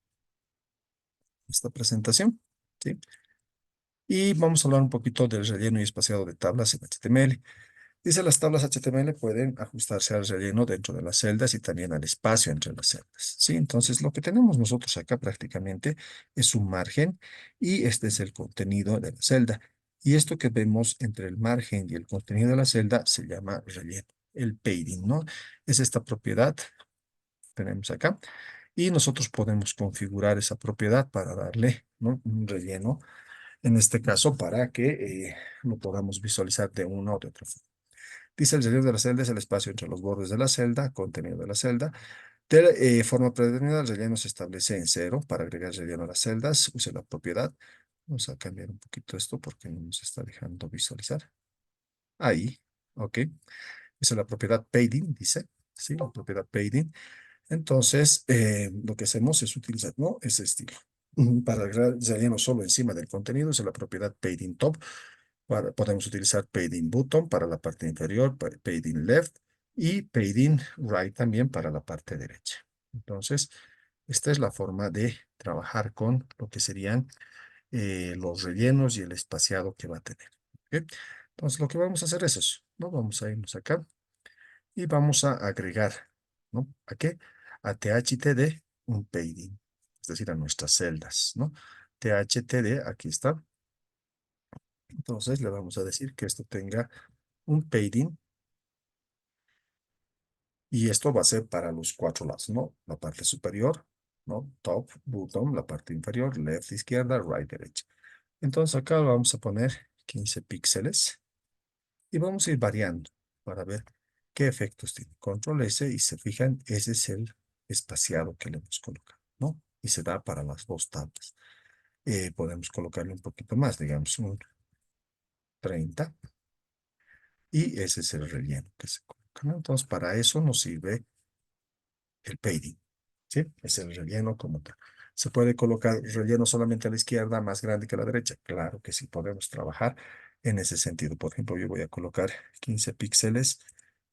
esta presentación, ¿sí? Y vamos a hablar un poquito del relleno y espaciado de tablas en HTML. Dice, las tablas HTML pueden ajustarse al relleno dentro de las celdas y también al espacio entre las celdas, ¿sí? Entonces, lo que tenemos nosotros acá prácticamente es un margen y este es el contenido de la celda. Y esto que vemos entre el margen y el contenido de la celda se llama relleno, el padding, ¿no? Es esta propiedad que tenemos acá. Y nosotros podemos configurar esa propiedad para darle, ¿no?, un relleno, en este caso, para que lo podamos visualizar de una o de otra forma. Dice, el relleno de la celda es el espacio entre los bordes de la celda, contenido de la celda. De forma predeterminada, el relleno se establece en cero. Para agregar relleno a las celdas, use la propiedad. Vamos a cambiar un poquito esto porque no nos está dejando visualizar. Ahí, ok. Esa es la propiedad padding, dice. Sí, la propiedad padding. Entonces, lo que hacemos es utilizar, ¿no?, ese estilo. Para agregar relleno solo encima del contenido, es la propiedad padding top. Podemos utilizar padding button para la parte inferior, padding left y padding right también para la parte derecha. Entonces, esta es la forma de trabajar con lo que serían los rellenos y el espaciado que va a tener. ¿Ok? Entonces, lo que vamos a hacer es eso, ¿no? Vamos a irnos acá y vamos a agregar, ¿no? ¿A qué? A THTD un padding, es decir, a nuestras celdas, ¿no? THTD, aquí está. Entonces, le vamos a decir que esto tenga un padding y esto va a ser para los cuatro lados, ¿no? La parte superior, ¿no? Top, bottom, la parte inferior, left, izquierda, right, derecha. Entonces acá vamos a poner 15 píxeles y vamos a ir variando para ver qué efectos tiene. Control S y se fijan, ese es el espaciado que le hemos colocado, ¿no? y se da para las dos tablas. Podemos colocarle un poquito más, digamos un 30, y ese es el relleno que se coloca, ¿no? Entonces, para eso nos sirve el padding, ¿sí? Es el relleno como tal. ¿Se puede colocar relleno solamente a la izquierda, más grande que a la derecha? Claro que sí, podemos trabajar en ese sentido. Por ejemplo, yo voy a colocar 15 píxeles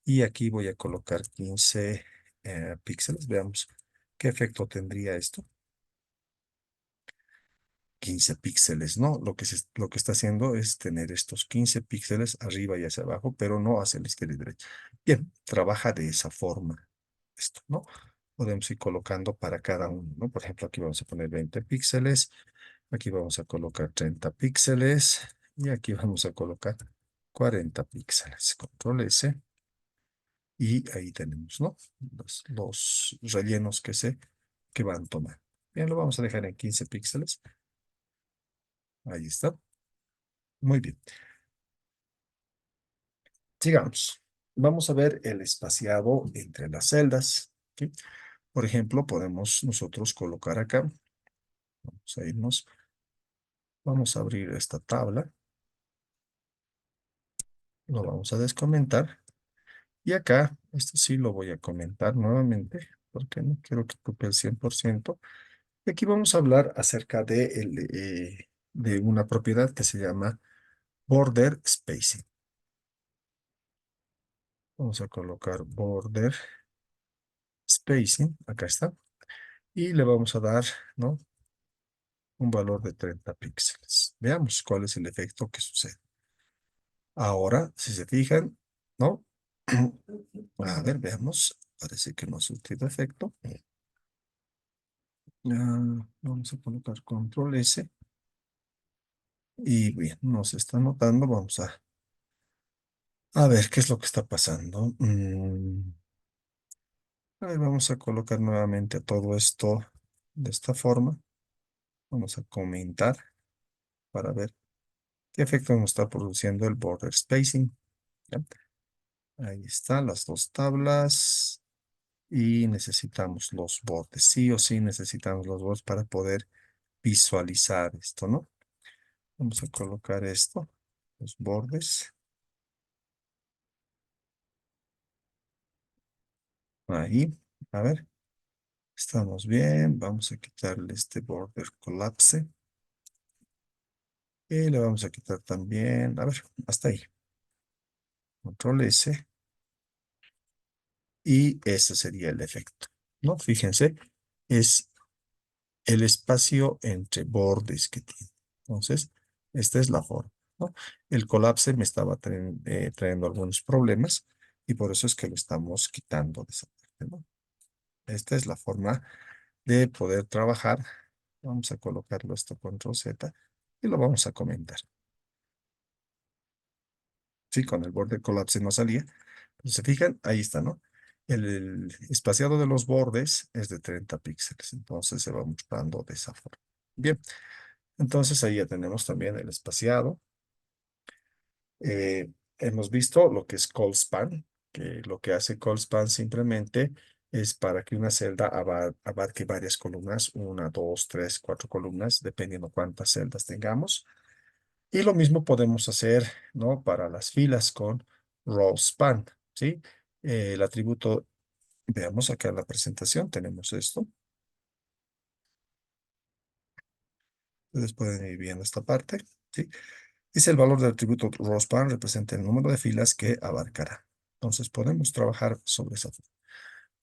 y aquí voy a colocar 15 píxeles. Veamos qué efecto tendría esto. 15 píxeles, ¿no? Lo que está haciendo es tener estos 15 píxeles arriba y hacia abajo, pero no hacia la izquierda y derecha. Bien, trabaja de esa forma esto, ¿no? Podemos ir colocando para cada uno, ¿no? Por ejemplo, aquí vamos a poner 20 píxeles, aquí vamos a colocar 30 píxeles y aquí vamos a colocar 40 píxeles. Control S y ahí tenemos, ¿no? Los rellenos que van tomando. Bien, lo vamos a dejar en 15 píxeles. Ahí está. Muy bien. Sigamos. Vamos a ver el espaciado entre las celdas. ¿Sí? Por ejemplo, podemos nosotros colocar acá. Vamos a irnos. Vamos a abrir esta tabla. Lo vamos a descomentar. Y acá, esto sí lo voy a comentar nuevamente, porque no quiero que ocupe el 100%. Y aquí vamos a hablar acerca de una propiedad que se llama border spacing. Vamos a colocar border spacing. Acá está. Y le vamos a dar, ¿no? Un valor de 30 píxeles. Veamos cuál es el efecto que sucede. Ahora, si se fijan, ¿no? A ver, veamos. Parece que no ha surtido efecto. Vamos a colocar control S. Y bien, nos está notando. Vamos a ver qué es lo que está pasando. A ver, vamos a colocar nuevamente todo esto de esta forma. Vamos a comentar para ver qué efecto nos está produciendo el border spacing. ¿Ya? Ahí están las dos tablas y necesitamos los bordes. Sí o sí necesitamos los bordes para poder visualizar esto, ¿no? Vamos a colocar esto, los bordes. Ahí, a ver, estamos bien. Vamos a quitarle este border collapse. Y le vamos a quitar también, a ver, hasta ahí. Control S. Y ese sería el efecto, ¿no? Fíjense, es el espacio entre bordes que tiene. Entonces, esta es la forma, ¿no? El colapse me estaba trayendo algunos problemas y por eso es que lo estamos quitando de esa parte, ¿no? Esta es la forma de poder trabajar. Vamos a colocarlo esto control Z y lo vamos a comentar. Sí, con el borde colapse no salía. Pero se fijan, ahí está, ¿no? El espaciado de los bordes es de 30 píxeles, entonces se va mostrando de esa forma. Bien, entonces ahí ya tenemos también el espaciado. Hemos visto lo que es call span, que lo que hace call span simplemente es para que una celda abarque varias columnas, una, dos, tres, cuatro columnas, dependiendo cuántas celdas tengamos. Y lo mismo podemos hacer, ¿no? Para las filas con row span, ¿sí? El atributo, veamos acá en la presentación, tenemos esto. Ustedes pueden ir viendo esta parte, ¿sí? Dice el valor del atributo rowSpan representa el número de filas que abarcará. Entonces podemos trabajar sobre esa forma.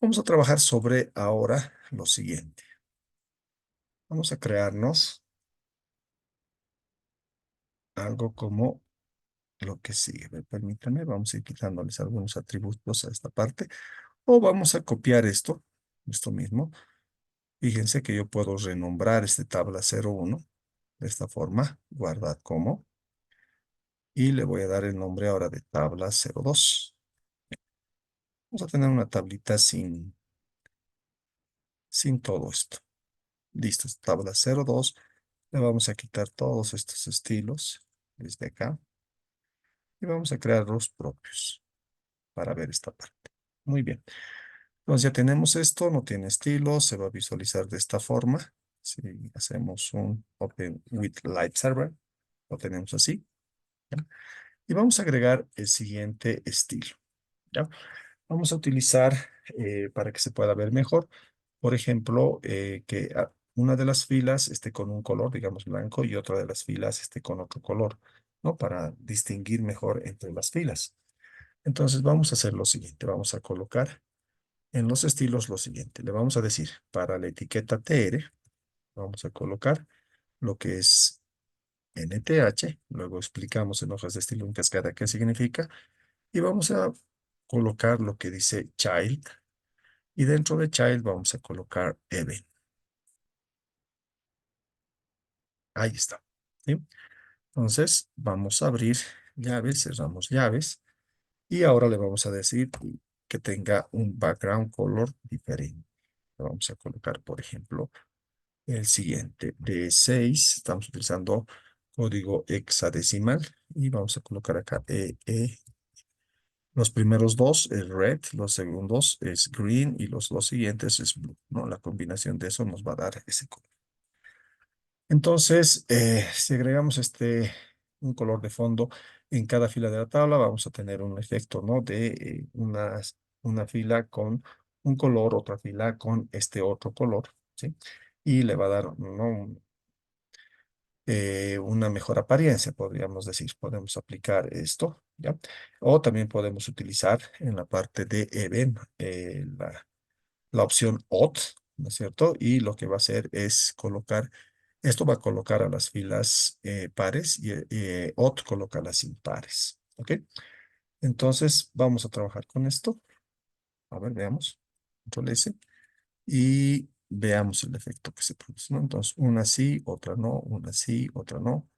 Vamos a trabajar sobre ahora lo siguiente. Vamos a crearnos algo como lo que sigue. A ver, permítanme, vamos a ir quitándoles algunos atributos a esta parte. O vamos a copiar esto mismo. Fíjense que yo puedo renombrar este tabla 01 de esta forma, guardar como, y le voy a dar el nombre ahora de tabla 02. Vamos a tener una tablita sin todo esto. Listo, tabla 02. Le vamos a quitar todos estos estilos desde acá y vamos a crear los propios para ver esta parte. Muy bien. Entonces ya tenemos esto, no tiene estilo, se va a visualizar de esta forma. Si hacemos un Open with Live Server, lo tenemos así, ¿ya? Y vamos a agregar el siguiente estilo, ¿ya? Vamos a utilizar, para que se pueda ver mejor, por ejemplo, que una de las filas esté con un color, digamos blanco, y otra de las filas esté con otro color, ¿no? Para distinguir mejor entre las filas. Entonces vamos a hacer lo siguiente, vamos a colocar en los estilos lo siguiente. Le vamos a decir, para la etiqueta TR, vamos a colocar lo que es NTH, luego explicamos en hojas de estilo en cascada qué significa, y vamos a colocar lo que dice child, y dentro de child vamos a colocar event. Ahí está, ¿sí? Entonces vamos a abrir llaves, cerramos llaves, y ahora le vamos a decir que tenga un background color diferente. Le vamos a colocar, por ejemplo, el siguiente. De 6 estamos utilizando código hexadecimal y vamos a colocar acá los primeros dos es red, los segundos es green y los dos siguientes es blue, ¿no? La combinación de eso nos va a dar ese color. Entonces, si agregamos un color de fondo en cada fila de la tabla, vamos a tener un efecto, ¿no? De una fila con un color, otra fila con este otro color, ¿sí? Y le va a dar, ¿no? Una mejor apariencia, podríamos decir. Podemos aplicar esto, ¿ya? O también podemos utilizar en la parte de event la opción OT, ¿no es cierto? Y lo que va a hacer es colocar, esto va a colocar a las filas pares y OT coloca las impares, ¿ok? Entonces vamos a trabajar con esto. A ver, veamos. Control S. Y veamos el efecto que se produce, ¿no? Entonces, una sí, otra no, una sí, otra no.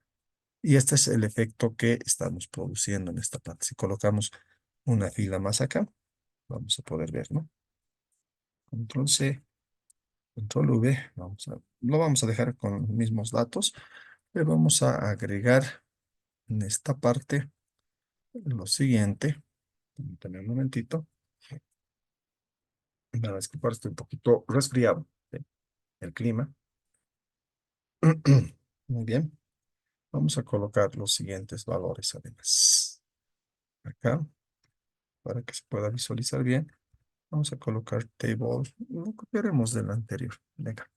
Y este es el efecto que estamos produciendo en esta parte. Si colocamos una fila más acá, vamos a poder ver, ¿no? Control C, Control V, lo vamos a dejar con los mismos datos. Le vamos a agregar en esta parte lo siguiente. Permítame un momentito. Para disculpar, estoy un poquito resfriado. ¿Sí? El clima. Muy bien. Vamos a colocar los siguientes valores además. Acá, para que se pueda visualizar bien. Vamos a colocar table. Lo copiaremos del anterior. Venga,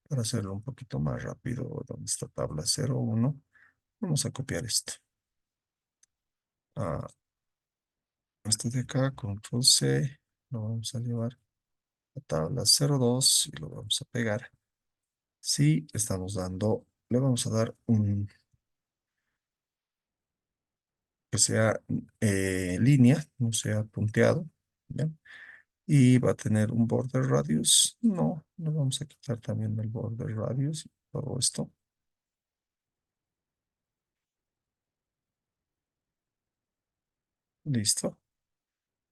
para hacerlo un poquito más rápido, donde está tabla 01, vamos a copiar este. Este de acá, control C, lo vamos a llevar a tabla 02 y lo vamos a pegar. Sí, estamos dando, le vamos a dar un que sea línea, no sea punteado, ¿ya? Y va a tener un border radius. No, le vamos a quitar también el border radius y todo esto. Listo.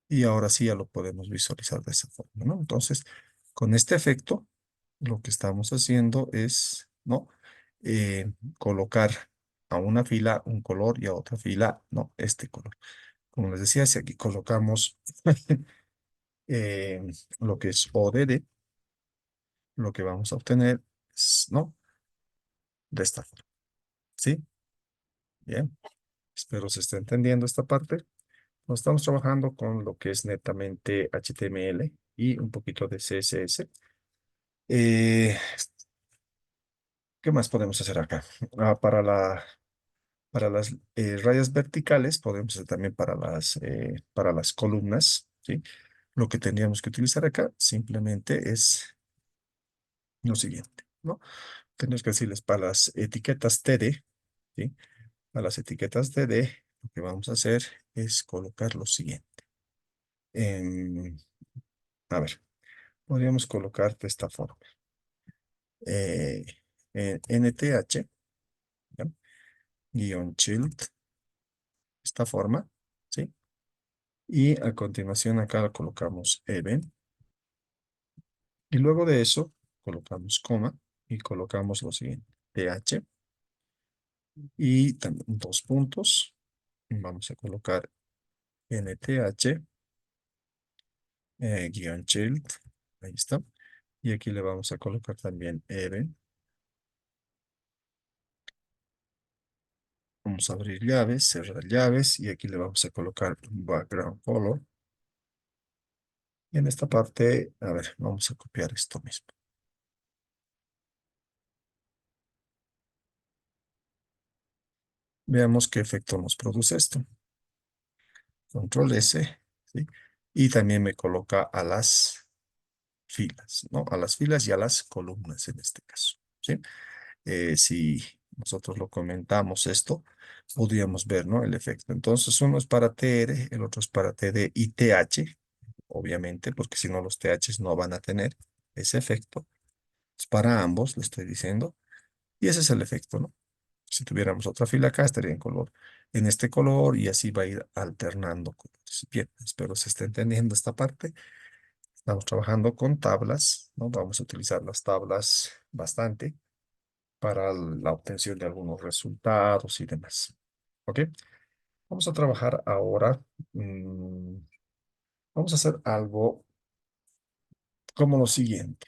Y ahora sí ya lo podemos visualizar de esa forma, ¿no? Entonces, con este efecto, lo que estamos haciendo es, ¿no? Colocar a una fila un color y a otra fila, no, este color. Como les decía, si aquí colocamos eh, lo que es ODD, lo que vamos a obtener es, ¿no? De esta forma, ¿sí? Bien, espero se esté entendiendo esta parte. Nos estamos trabajando con lo que es netamente HTML y un poquito de CSS. Eh, ¿Qué más podemos hacer acá? Para las rayas verticales, podemos hacer también para las columnas, ¿sí? Lo que tendríamos que utilizar acá simplemente es lo siguiente, ¿no? Tenemos que decirles para las etiquetas TD, ¿sí? Para las etiquetas TD, lo que vamos a hacer es colocar lo siguiente. En- a ver, podríamos colocar de esta forma. NTH, ¿ya? Guión child, esta forma, ¿sí? Y a continuación acá colocamos event. Y luego de eso colocamos coma y colocamos lo siguiente. TH y también dos puntos. Vamos a colocar NTH guión child, ahí está. Y aquí le vamos a colocar también event. Vamos a abrir llaves, cerrar llaves y aquí le vamos a colocar un background color. Y en esta parte, a ver, vamos a copiar esto mismo. Veamos qué efecto nos produce esto. Control S, ¿sí? Y también me coloca a las filas, ¿no? A las filas y a las columnas en este caso, ¿sí? Si nosotros lo comentamos esto, podríamos ver, ¿no? El efecto. Entonces, uno es para TR, el otro es para TD y TH, obviamente, porque si no los THs no van a tener ese efecto. Es para ambos, le estoy diciendo. Y ese es el efecto, ¿no? Si tuviéramos otra fila acá, estaría en color, en este color y así va a ir alternando colores. Bien, espero se esté entendiendo esta parte. Estamos trabajando con tablas, ¿no? Vamos a utilizar las tablas bastante para la obtención de algunos resultados y demás. ¿Ok? Vamos a trabajar ahora. Vamos a hacer algo como lo siguiente.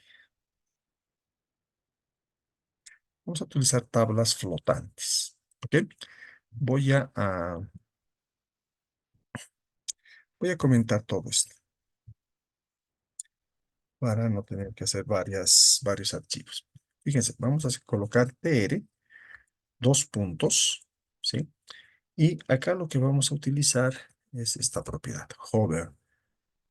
Vamos a utilizar tablas flotantes. ¿Ok? Voy voy a comentar todo esto para no tener que hacer varios archivos. Fíjense, vamos a colocar tr, dos puntos, ¿sí? Y acá lo que vamos a utilizar es esta propiedad, hover.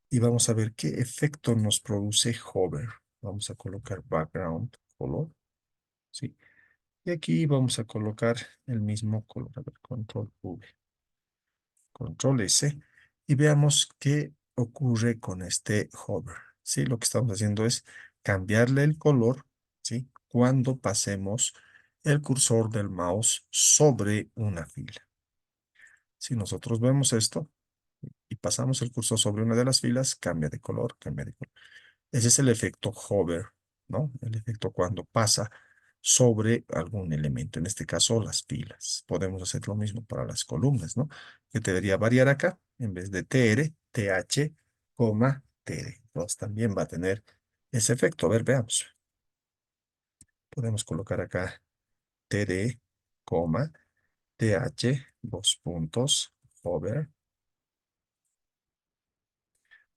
Y vamos a ver qué efecto nos produce hover. Vamos a colocar background color, ¿sí? Y aquí vamos a colocar el mismo color. A ver, control V, control S. Y veamos qué ocurre con este hover, ¿sí? Lo que estamos haciendo es cambiarle el color, ¿sí? Cuando pasemos el cursor del mouse sobre una fila. Si nosotros vemos esto y pasamos el cursor sobre una de las filas, cambia de color, cambia de color. Ese es el efecto hover, ¿no? El efecto cuando pasa sobre algún elemento, en este caso las filas. Podemos hacer lo mismo para las columnas, ¿no? Que debería variar acá, en vez de TR, TH, coma, TR. Entonces también va a tener ese efecto. A ver, veamos. Podemos colocar acá TD, coma, TH, dos puntos, hover.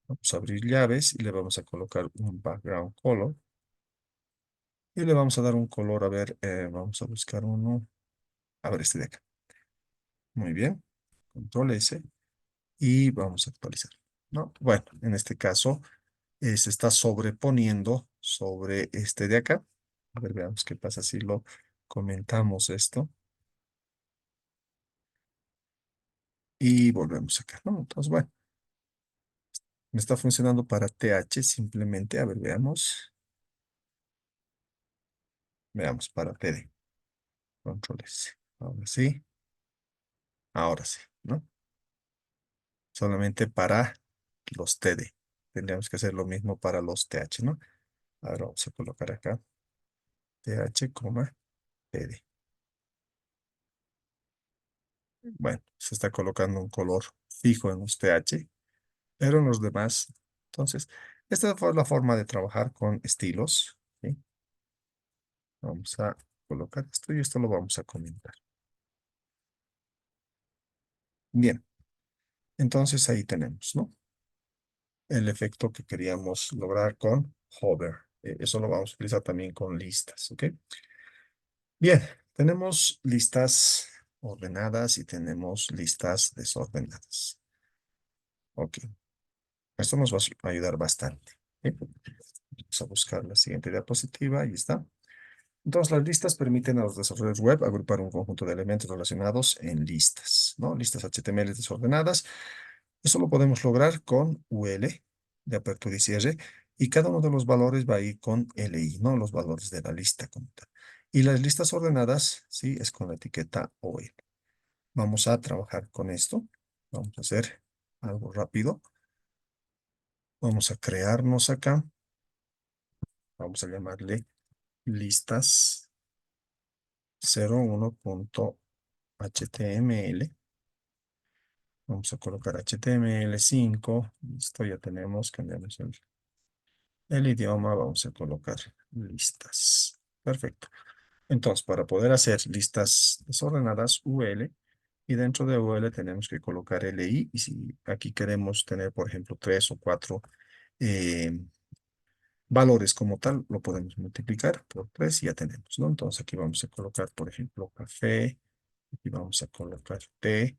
Vamos a abrir llaves y le vamos a colocar un background color. Y le vamos a dar un color, a ver, vamos a buscar uno. A ver, este de acá. Muy bien. Control S. Y vamos a actualizar. ¿No? Bueno, en este caso se está sobreponiendo sobre este de acá. A ver, veamos qué pasa si lo comentamos esto. Y volvemos acá, ¿no? Entonces, bueno, me está funcionando para TH simplemente. A ver, veamos. Veamos para TD. Control S. Ahora sí. Ahora sí, ¿no? Solamente para los TD. Tendríamos que hacer lo mismo para los TH, ¿no? Ahora vamos a colocar acá TH, TD. Bueno, se está colocando un color fijo en los TH, pero en los demás. Entonces, esta fue la forma de trabajar con estilos, ¿sí? Vamos a colocar esto y esto lo vamos a comentar. Bien, entonces ahí tenemos, ¿no? El efecto que queríamos lograr con hover. Eso lo vamos a utilizar también con listas, ¿ok? Bien, tenemos listas ordenadas y tenemos listas desordenadas. Ok, esto nos va a ayudar bastante. ¿Sí? Vamos a buscar la siguiente diapositiva, ahí está. Entonces, las listas permiten a los desarrolladores web agrupar un conjunto de elementos relacionados en listas, ¿no? Listas HTML desordenadas. Eso lo podemos lograr con UL de apertura y cierre, y cada uno de los valores va a ir con LI, ¿no? Los valores de la lista como tal. Y las listas ordenadas, sí, es con la etiqueta OL. Vamos a trabajar con esto. Vamos a hacer algo rápido. Vamos a crearnos acá. Vamos a llamarle listas 01.html. Vamos a colocar HTML5. Listo, ya tenemos, cambiamos el idioma, vamos a colocar listas. Perfecto. Entonces, para poder hacer listas desordenadas, UL, y dentro de UL tenemos que colocar LI, y si aquí queremos tener, por ejemplo, tres o cuatro eh, valores como tal, lo podemos multiplicar por 3 y ya tenemos, ¿no? Entonces aquí vamos a colocar, por ejemplo, café, aquí vamos a colocar té,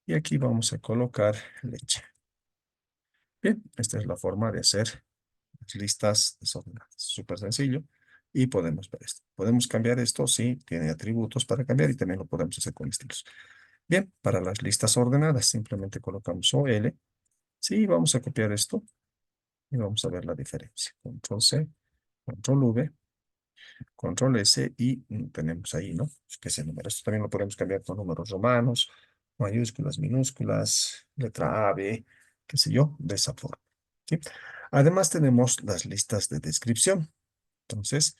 y aquí vamos a colocar leche. Bien, esta es la forma de hacer las listas desordenadas. Súper sencillo. Y podemos ver esto. Podemos cambiar esto, sí, tiene atributos para cambiar y también lo podemos hacer con estilos. Bien, para las listas ordenadas simplemente colocamos OL. Sí, vamos a copiar esto y vamos a ver la diferencia. Control C, Control V, Control S y tenemos ahí, ¿no? Que ese número. Esto también lo podemos cambiar con números romanos, mayúsculas, minúsculas, letra A, B, qué sé yo, de esa forma. ¿Sí? Además tenemos las listas de descripción. Entonces,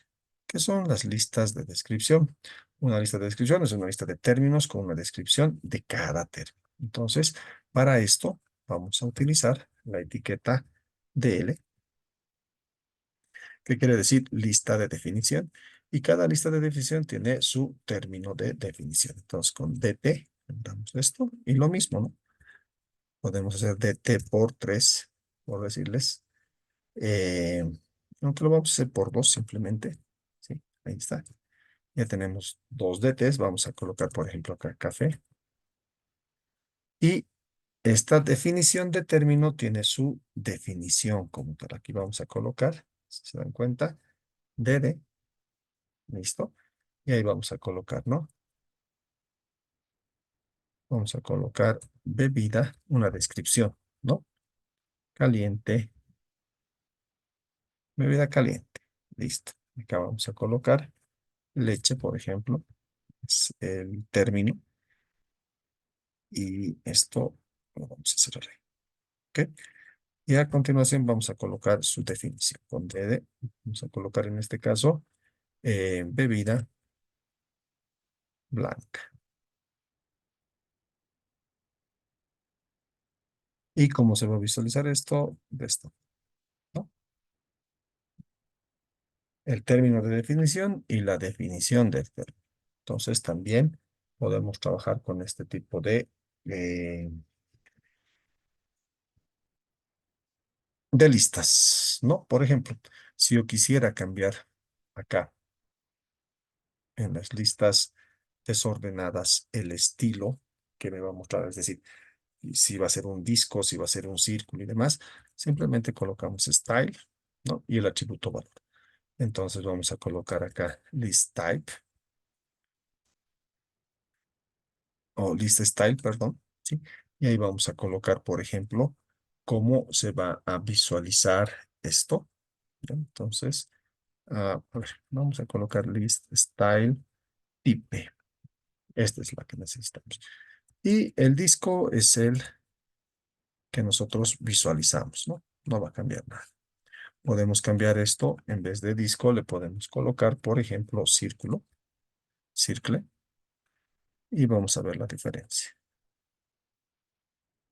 ¿qué son las listas de descripción? Una lista de descripción es una lista de términos con una descripción de cada término. Entonces, para esto vamos a utilizar la etiqueta DL, que quiere decir lista de definición. Y cada lista de definición tiene su término de definición. Entonces, con DT, damos esto. Y lo mismo, ¿no? Podemos hacer DT por 3, por decirles. Eh, Aunque lo vamos a hacer por 2 simplemente. ¿Sí? Ahí está. Ya tenemos dos DTs. Vamos a colocar, por ejemplo, acá café. Y esta definición de término tiene su definición como tal. Aquí vamos a colocar, si se dan cuenta, DD. ¿Listo? Y ahí vamos a colocar, ¿no? Vamos a colocar bebida, una descripción, ¿no? Caliente, bebida caliente. Listo. Acá vamos a colocar leche, por ejemplo. Es el término. Y esto lo vamos a cerrar ahí. ¿Ok? Y a continuación vamos a colocar su definición. Con DD, vamos a colocar en este caso bebida blanca. ¿Y cómo se va a visualizar esto? De esto, ¿no? El término de definición y la definición del término. Entonces también podemos trabajar con este tipo de listas, ¿no? Por ejemplo, si yo quisiera cambiar acá en las listas desordenadas el estilo que me va a mostrar, es decir, y si va a ser un disco, si va a ser un círculo y demás, simplemente colocamos style, ¿no? Y el atributo valor. Entonces vamos a colocar acá list type o list style, perdón, ¿sí? Y ahí vamos a colocar, por ejemplo, cómo se va a visualizar esto. ¿Ya? Entonces, a ver, vamos a colocar list style type. Esta es la que necesitamos. Y el disco es el que nosotros visualizamos, ¿no? No va a cambiar nada. Podemos cambiar esto, en vez de disco, le podemos colocar, por ejemplo, círculo, circle, y vamos a ver la diferencia.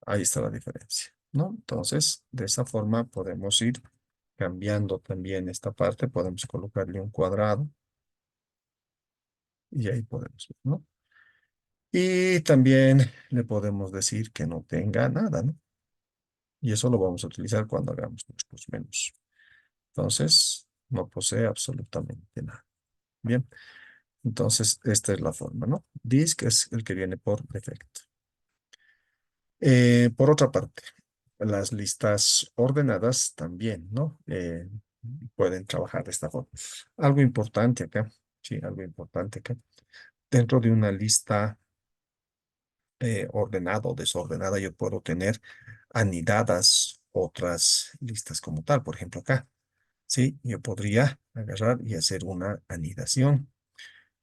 Ahí está la diferencia, ¿no? Entonces, de esa forma podemos ir cambiando también esta parte, podemos colocarle un cuadrado, y ahí podemos ver, ¿no? Y también le podemos decir que no tenga nada, ¿no? Y eso lo vamos a utilizar cuando hagamos nuestros menús. Entonces, no posee absolutamente nada. Bien. Entonces, esta es la forma, ¿no? Disk es el que viene por defecto. Por otra parte, las listas ordenadas también, ¿no? Pueden trabajar de esta forma. Algo importante acá, sí, algo importante acá. Dentro de una lista ordenada o desordenada, yo puedo tener anidadas otras listas como tal. Por ejemplo, acá, sí, yo podría agarrar y hacer una anidación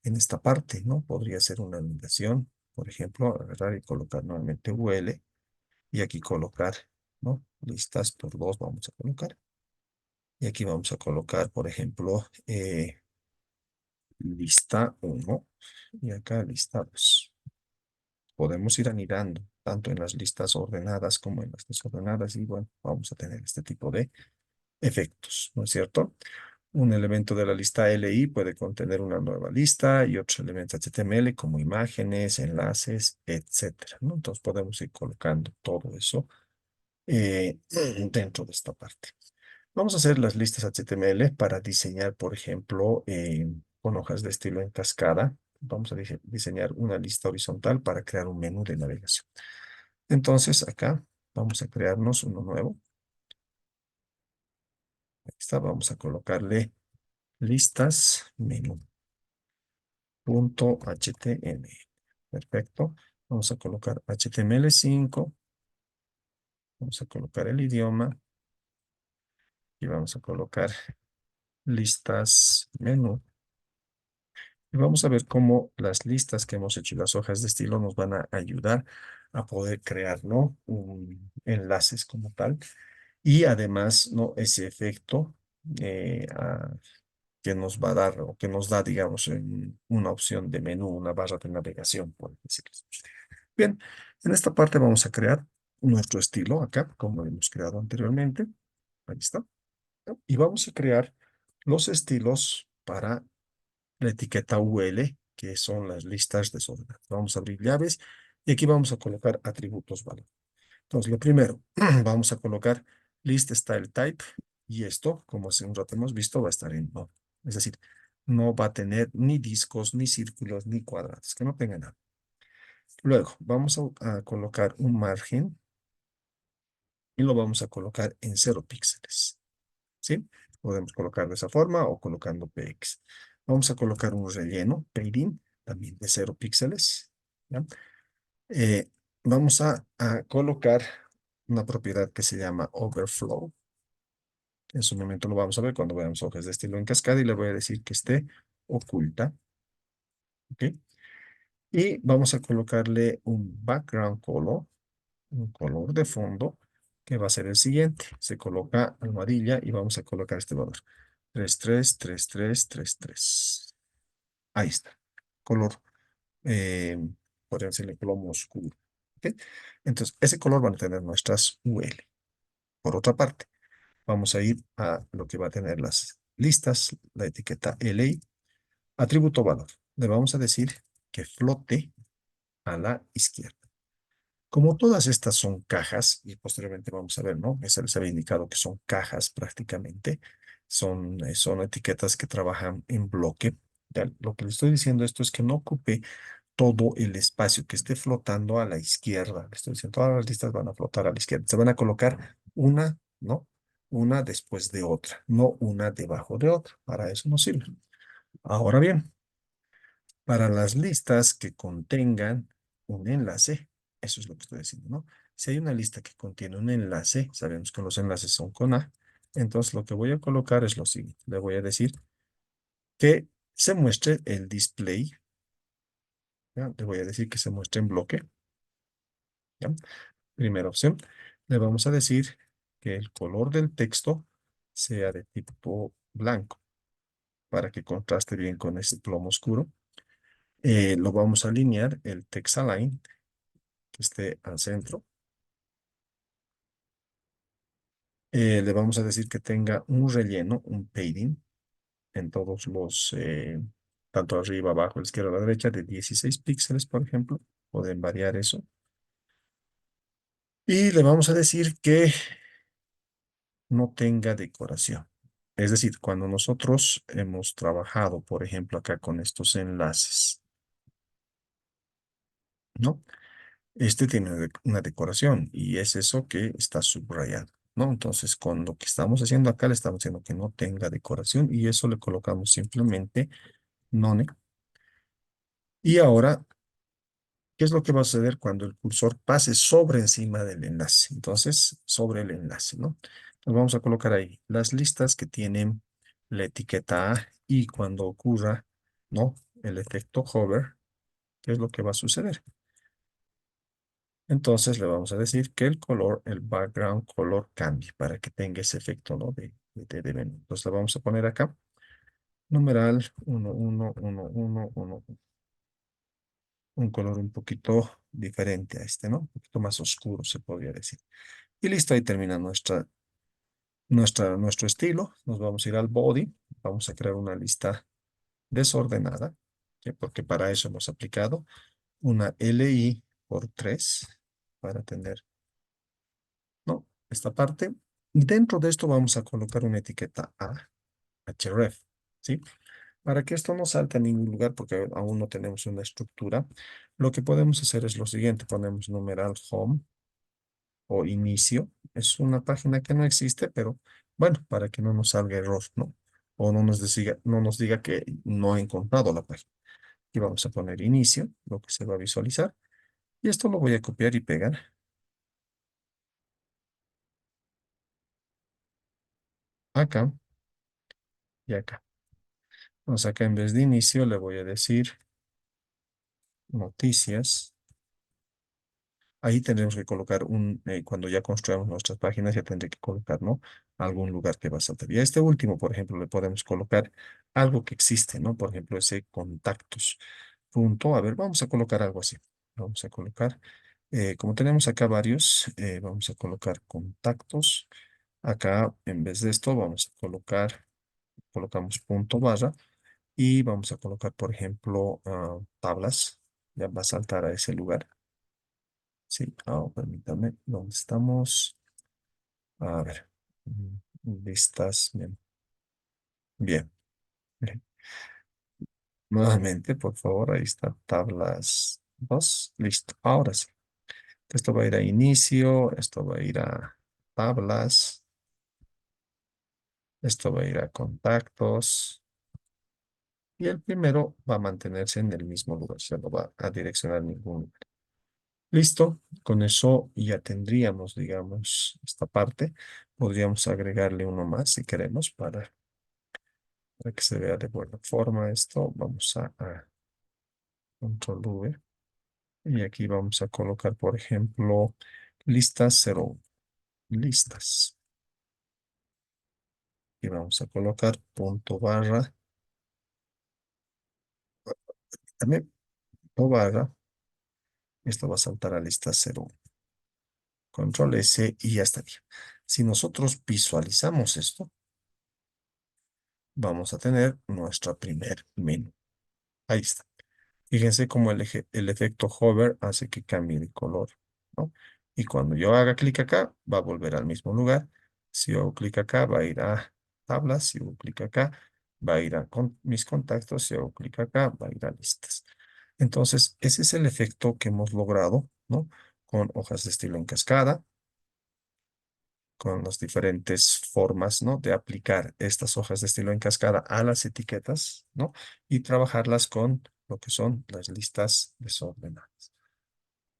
en esta parte, ¿no? Podría ser una anidación, por ejemplo, agarrar y colocar nuevamente UL y aquí colocar, ¿no? Listas por dos vamos a colocar. Y aquí vamos a colocar, por ejemplo, lista uno y acá lista 2. Podemos ir anidando tanto en las listas ordenadas como en las desordenadas, y bueno, vamos a tener este tipo de efectos, ¿no es cierto? Un elemento de la lista LI puede contener una nueva lista y otros elementos HTML como imágenes, enlaces, etcétera, ¿no? Entonces podemos ir colocando todo eso dentro de esta parte. Vamos a hacer las listas HTML para diseñar, por ejemplo, con hojas de estilo en cascada. Vamos a diseñar una lista horizontal para crear un menú de navegación. Entonces, acá vamos a crearnos uno nuevo. Ahí está, vamos a colocarle listas menú.html. Perfecto. Vamos a colocar HTML5. Vamos a colocar el idioma y vamos a colocar listas menú. Y vamos a ver cómo las listas que hemos hecho y las hojas de estilo nos van a ayudar a poder crear, ¿no? Enlaces como tal. Y además, ¿no? Ese efecto que nos va a dar o que nos da, digamos, en una opción de menú, una barra de navegación, por decirlo así. Bien, en esta parte vamos a crear nuestro estilo acá, como lo hemos creado anteriormente. Ahí está. Y vamos a crear los estilos para la etiqueta UL, que son las listas desordenadas. Vamos a abrir llaves y aquí vamos a colocar atributos valor. Entonces, lo primero, vamos a colocar list style type y esto, como hace un rato hemos visto, va a estar en no. Es decir, no va a tener ni discos, ni círculos, ni cuadrados, que no tenga nada. Luego, vamos a colocar un margen y lo vamos a colocar en 0 píxeles. ¿Sí? Podemos colocar de esa forma o colocando PX. Vamos a colocar un relleno, padding, también de 0 píxeles. ¿Ya? Eh, vamos a colocar una propiedad que se llama overflow. En su momento lo vamos a ver cuando veamos hojas de estilo en cascada y le voy a decir que esté oculta. ¿Ok? Y vamos a colocarle un background color, un color de fondo, que va a ser el siguiente. Se coloca almohadilla y vamos a colocar este valor. 333333. Ahí está. Color, eh, podrían decirle plomo oscuro. ¿Ok? Entonces, ese color van a tener nuestras UL. Por otra parte, vamos a ir a lo que va a tener las listas, la etiqueta LI, atributo valor. Le vamos a decir que flote a la izquierda. Como todas estas son cajas, y posteriormente vamos a ver, ¿no? Eso les había indicado que son cajas prácticamente, son etiquetas que trabajan en bloque. Ya, lo que le estoy diciendo esto es que no ocupe todo el espacio, que esté flotando a la izquierda. Le estoy diciendo, todas las listas van a flotar a la izquierda. Se van a colocar una, ¿no? Una después de otra, no una debajo de otra. Para eso no sirve. Ahora bien, para las listas que contengan un enlace, eso es lo que estoy diciendo, ¿no? Si hay una lista que contiene un enlace, sabemos que los enlaces son con A, entonces lo que voy a colocar es lo siguiente. Le voy a decir que se muestre el display, ¿ya? Le voy a decir que se muestre en bloque, ¿ya? Primera opción. Le vamos a decir que el color del texto sea de tipo blanco para que contraste bien con ese plomo oscuro. Lo vamos a alinear el text align que esté al centro. Le vamos a decir que tenga un relleno, un padding, en todos los, tanto arriba, abajo, a la izquierda, a la derecha, de 16 píxeles, por ejemplo. Pueden variar eso. Y le vamos a decir que no tenga decoración. Es decir, cuando nosotros hemos trabajado, por ejemplo, acá con estos enlaces, ¿no? Este tiene una decoración y es eso que está subrayado, ¿no? Entonces, con lo que estamos haciendo acá, le estamos diciendo que no tenga decoración y eso le colocamos simplemente none. Y ahora, ¿qué es lo que va a suceder cuando el cursor pase sobre encima del enlace? Entonces, sobre el enlace, ¿no? Nos vamos a colocar ahí las listas que tienen la etiqueta A y cuando ocurra, ¿no? El efecto hover, ¿qué es lo que va a suceder? Entonces le vamos a decir que el color, el background color cambie para que tenga ese efecto, ¿no? De menú. Entonces le vamos a poner acá, numeral 111111. un color un poquito diferente a este, ¿no? Un poquito más oscuro, se podría decir. Y listo, ahí termina nuestro estilo. Nos vamos a ir al body. Vamos a crear una lista desordenada, ¿ok? Porque para eso hemos aplicado una LI por 3 para tener, ¿no? Esta parte. Y dentro de esto vamos a colocar una etiqueta a href, ¿sí? Para que esto no salte a ningún lugar, porque aún no tenemos una estructura, lo que podemos hacer es lo siguiente. Ponemos numeral home o inicio. Es una página que no existe, pero bueno, para que no nos salga error, ¿no? O no nos diga que no ha encontrado la página. Y vamos a poner inicio, lo que se va a visualizar. Y esto lo voy a copiar y pegar acá y acá. Entonces acá en vez de inicio le voy a decir noticias. Ahí tendremos que colocar cuando ya construyamos nuestras páginas, ya tendré que colocar, ¿no? Algún lugar que va a saltar. Y a este último, por ejemplo, le podemos colocar algo que existe, ¿no? Por ejemplo, ese contactos. Punto. A ver, vamos a colocar algo así. Vamos a colocar, como tenemos acá varios, vamos a colocar contactos. Acá, en vez de esto, colocamos punto barra y vamos a colocar, por ejemplo, tablas. Ya va a saltar a ese lugar. Sí, permítame, ¿dónde estamos? A ver, listas, bien, bien. Nuevamente, por favor, ahí está, tablas 2, listo, ahora sí. Esto va a ir a inicio, esto va a ir a tablas, esto va a ir a contactos, y el primero va a mantenerse en el mismo lugar, se no va a direccionar a ningún lugar. Listo, con eso ya tendríamos, digamos, esta parte. Podríamos agregarle uno más si queremos para que se vea de buena forma esto. Vamos a control V y aquí vamos a colocar, por ejemplo, listas 0, listas. Y vamos a colocar punto barra, también punto barra. Esto va a saltar a lista 0. Control S y ya estaría. Si nosotros visualizamos esto, vamos a tener nuestra primer menú. Ahí está. Fíjense cómo el efecto hover hace que cambie de color, ¿no? Y cuando yo haga clic acá, va a volver al mismo lugar. Si yo hago clic acá, va a ir a tablas. Si hago clic acá, va a ir a mis contactos. Si hago clic acá, va a ir a listas. Entonces, ese es el efecto que hemos logrado, ¿no? Con hojas de estilo en cascada, con las diferentes formas, ¿no? De aplicar estas hojas de estilo en cascada a las etiquetas, ¿no? Y trabajarlas con lo que son las listas desordenadas.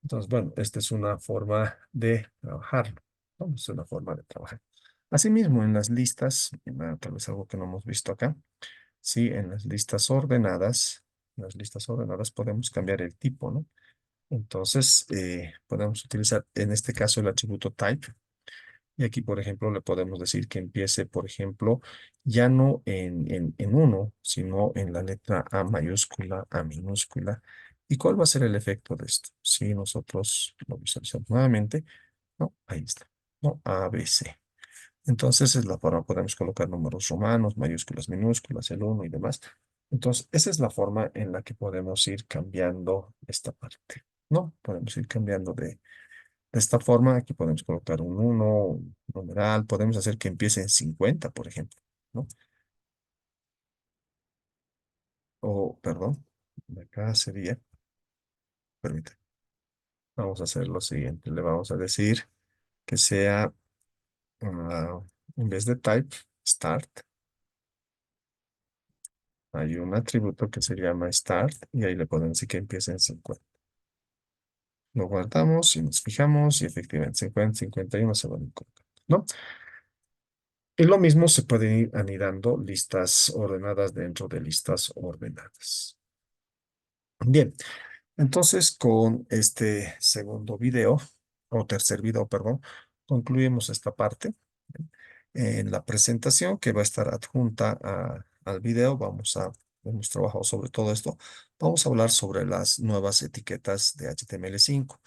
Entonces, bueno, esta es una forma de trabajarlo, ¿no? Es una forma de trabajar. Asimismo, en las listas, tal vez algo que no hemos visto acá, sí, en las listas ordenadas podemos cambiar el tipo, ¿no? Entonces, podemos utilizar en este caso el atributo type. Y aquí, por ejemplo, le podemos decir que empiece, por ejemplo, ya no en uno, sino en la letra A mayúscula, A minúscula. ¿Y cuál va a ser el efecto de esto? Si nosotros lo visualizamos nuevamente, ¿no? Ahí está, ¿no? A, B, C. Entonces, es la forma, podemos colocar números romanos, mayúsculas, minúsculas, el uno y demás. Entonces, esa es la forma en la que podemos ir cambiando esta parte, ¿no? Podemos ir cambiando de esta forma. Aquí podemos colocar un uno, un numeral, podemos hacer que empiece en 50, por ejemplo, ¿no? O, perdón, acá sería, permítame, vamos a hacer lo siguiente, le vamos a decir que sea, en vez de type, start, hay un atributo que se llama start y ahí le podemos decir que empiece en 50. Lo guardamos y nos fijamos y efectivamente 50, 51 se van a colocar, ¿no? Y lo mismo se puede ir anidando listas ordenadas dentro de listas ordenadas. Bien, entonces con este segundo video, o tercer video, perdón, concluimos esta parte. En la presentación que va a estar adjunta al video, vamos a hemos trabajado sobre todo esto, vamos a hablar sobre las nuevas etiquetas de HTML5,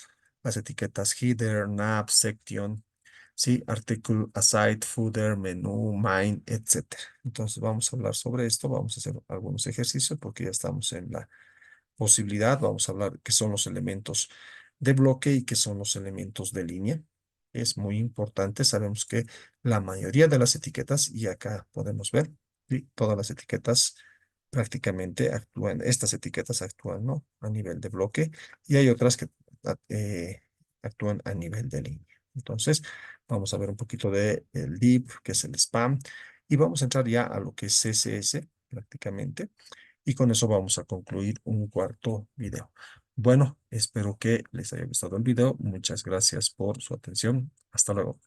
las etiquetas header, nav, section, sí, article, aside, footer, menú, main, etcétera. Entonces vamos a hablar sobre esto, vamos a hacer algunos ejercicios porque ya estamos en la posibilidad. Vamos a hablar qué son los elementos de bloque y qué son los elementos de línea. Es muy importante. Sabemos que la mayoría de las etiquetas, y acá podemos ver, ¿sí? Todas las etiquetas prácticamente actúan, estas etiquetas actúan, ¿no? A nivel de bloque y hay otras que actúan a nivel de línea. Entonces, vamos a ver un poquito de el div, que es el spam, y vamos a entrar ya a lo que es CSS prácticamente. Y con eso vamos a concluir un cuarto video. Bueno, espero que les haya gustado el video. Muchas gracias por su atención. Hasta luego.